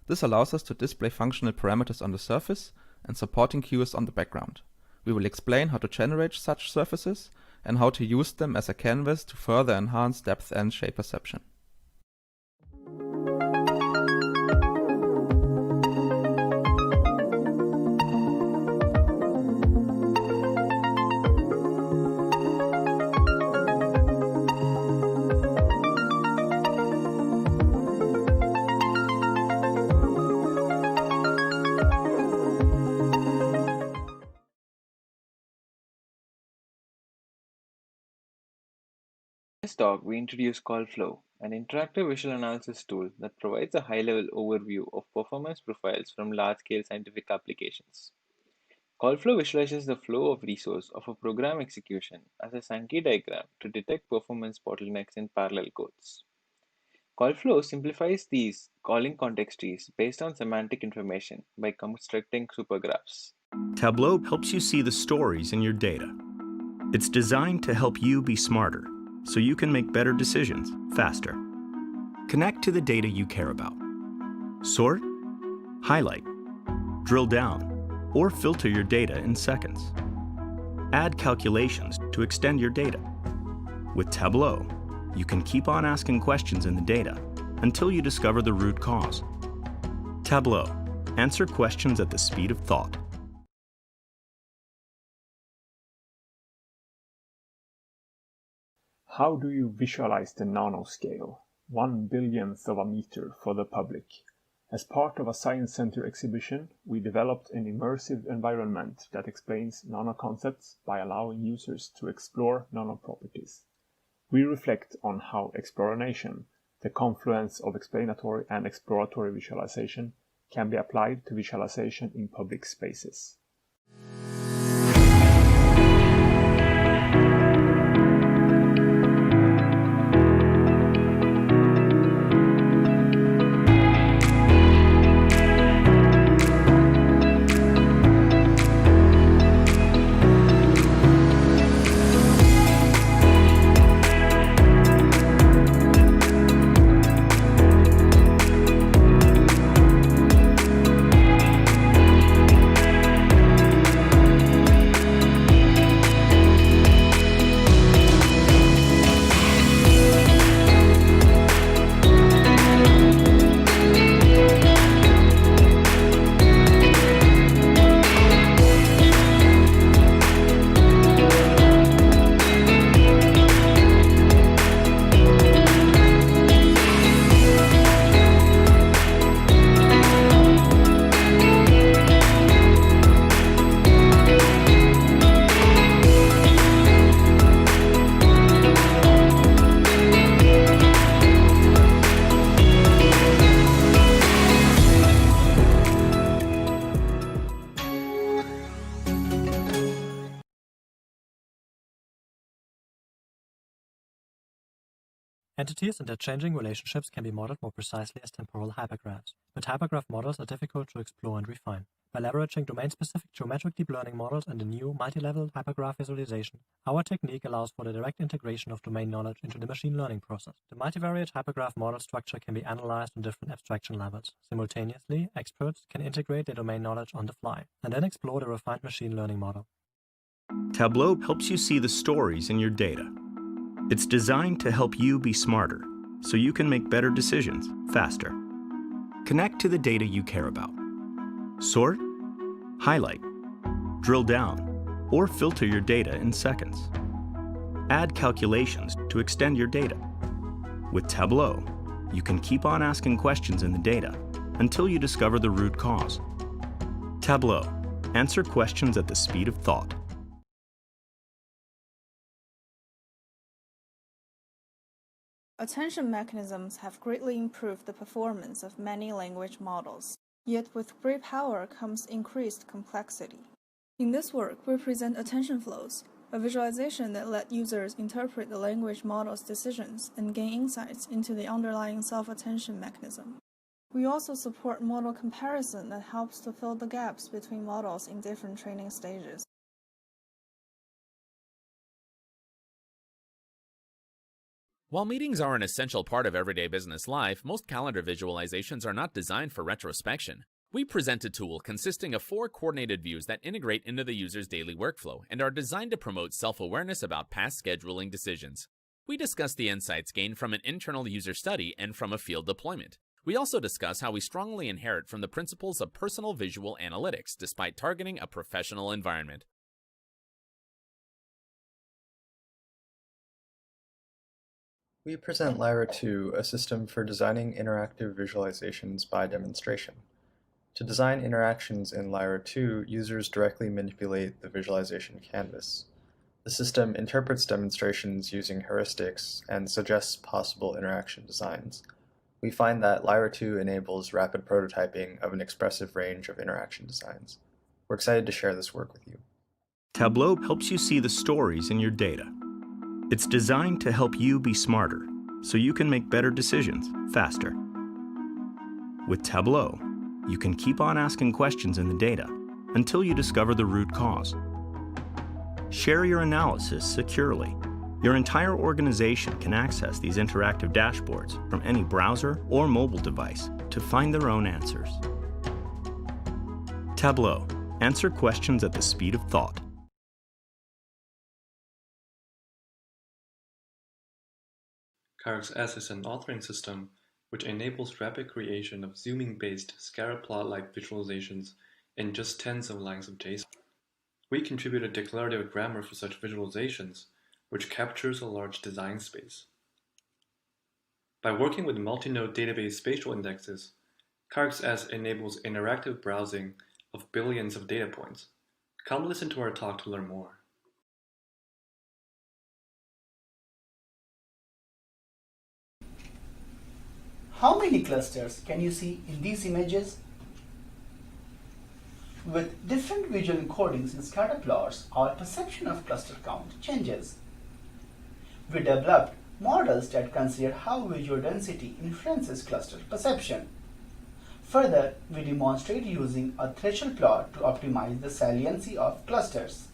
[SPEAKER 11] This allows us to display functional parameters on the surface and supporting cues on the background. We will explain how to generate such surfaces and how to use them as a canvas to further enhance depth and shape perception.
[SPEAKER 13] In this talk, we introduce CallFlow, an interactive visual analysis tool that provides a high-level overview of performance profiles from large-scale scientific applications. CallFlow visualizes the flow of resource of a program execution as a Sankey diagram to detect performance bottlenecks in parallel codes. CallFlow simplifies these calling context trees based on semantic information by constructing supergraphs.
[SPEAKER 23] Tableau helps you see the stories in your data. It's designed to help you be smarter, so you can make better decisions faster. Connect to the data you care about. Sort, highlight, drill down, or filter your data in seconds. Add calculations to extend your data. With Tableau, you can keep on asking questions in the data until you discover the root cause. Tableau, answer questions at the speed of thought.
[SPEAKER 24] How do you visualize the nanoscale, 1 billionth of a meter, for the public? As part of a Science Center exhibition, we developed an immersive environment that explains nanoconcepts by allowing users to explore nanoproperties. We reflect on how exploration, the confluence of explanatory and exploratory visualization, can be applied to visualization in public spaces.
[SPEAKER 25] Entities and their changing relationships can be modeled more precisely as temporal hypergraphs, but hypergraph models are difficult to explore and refine. By leveraging domain-specific geometric deep learning models and a new multi-level hypergraph visualization, our technique allows for the direct integration of domain knowledge into the machine learning process. The multivariate hypergraph model structure can be analyzed on different abstraction levels. Simultaneously, experts can integrate their domain knowledge on the fly, and then explore the refined machine learning model.
[SPEAKER 23] Tableau helps you see the stories in your data. It's designed to help you be smarter, so you can make better decisions faster. Connect to the data you care about. Sort, highlight, drill down, or filter your data in seconds. Add calculations to extend your data. With Tableau, you can keep on asking questions in the data until you discover the root cause. Tableau, answer questions at the speed of thought.
[SPEAKER 14] Attention mechanisms have greatly improved the performance of many language models, yet with great power comes increased complexity. In this work, we present attention flows, a visualization that let users interpret the language model's decisions and gain insights into the underlying self-attention mechanism. We also support model comparison that helps to fill the gaps between models in different training stages.
[SPEAKER 15] While meetings are an essential part of everyday business life, most calendar visualizations are not designed for retrospection. We present a tool consisting of 4 coordinated views that integrate into the user's daily workflow and are designed to promote self-awareness about past scheduling decisions. We discuss the insights gained from an internal user study and from a field deployment. We also discuss how we strongly inherit from the principles of personal visual analytics despite targeting a professional environment.
[SPEAKER 16] We present Lyra 2, a system for designing interactive visualizations by demonstration. To design interactions in Lyra 2, users directly manipulate the visualization canvas. The system interprets demonstrations using heuristics and suggests possible interaction designs. We find that Lyra 2 enables rapid prototyping of an expressive range of interaction designs. We're excited to share this work with you.
[SPEAKER 23] Tableau helps you see the stories in your data. It's designed to help you be smarter, so you can make better decisions faster. With Tableau, you can keep on asking questions in the data until you discover the root cause. Share your analysis securely. Your entire organization can access these interactive dashboards from any browser or mobile device to find their own answers. Tableau. Answer questions at the speed of thought.
[SPEAKER 17] Is is an authoring system which enables rapid creation of zooming-based scatter plot-like visualizations in just tens of lines of JSON. We contribute a declarative grammar for such visualizations, which captures a large design space. By working with multi-node database spatial indexes, Is enables interactive browsing of billions of data points. Come listen to our talk to learn more.
[SPEAKER 18] How many clusters can you see in these images? With different visual encodings in scatter plots, our perception of cluster count changes. We developed models that consider how visual density influences cluster perception. Further, we demonstrate using a threshold plot to optimize the saliency of clusters.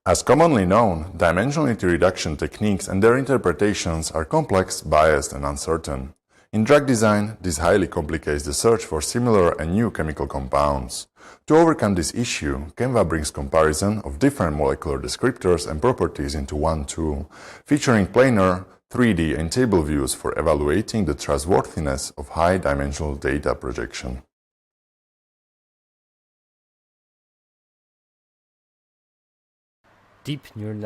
[SPEAKER 12] As commonly known, dimensionality reduction techniques and their interpretations are complex, biased, and uncertain. In drug design, this highly complicates the search for similar and new chemical compounds. To overcome this issue, Canva brings comparison of different molecular descriptors and properties into one tool, featuring planar, 3D, and table views for evaluating the trustworthiness of high-dimensional data projection.
[SPEAKER 26] Deep neural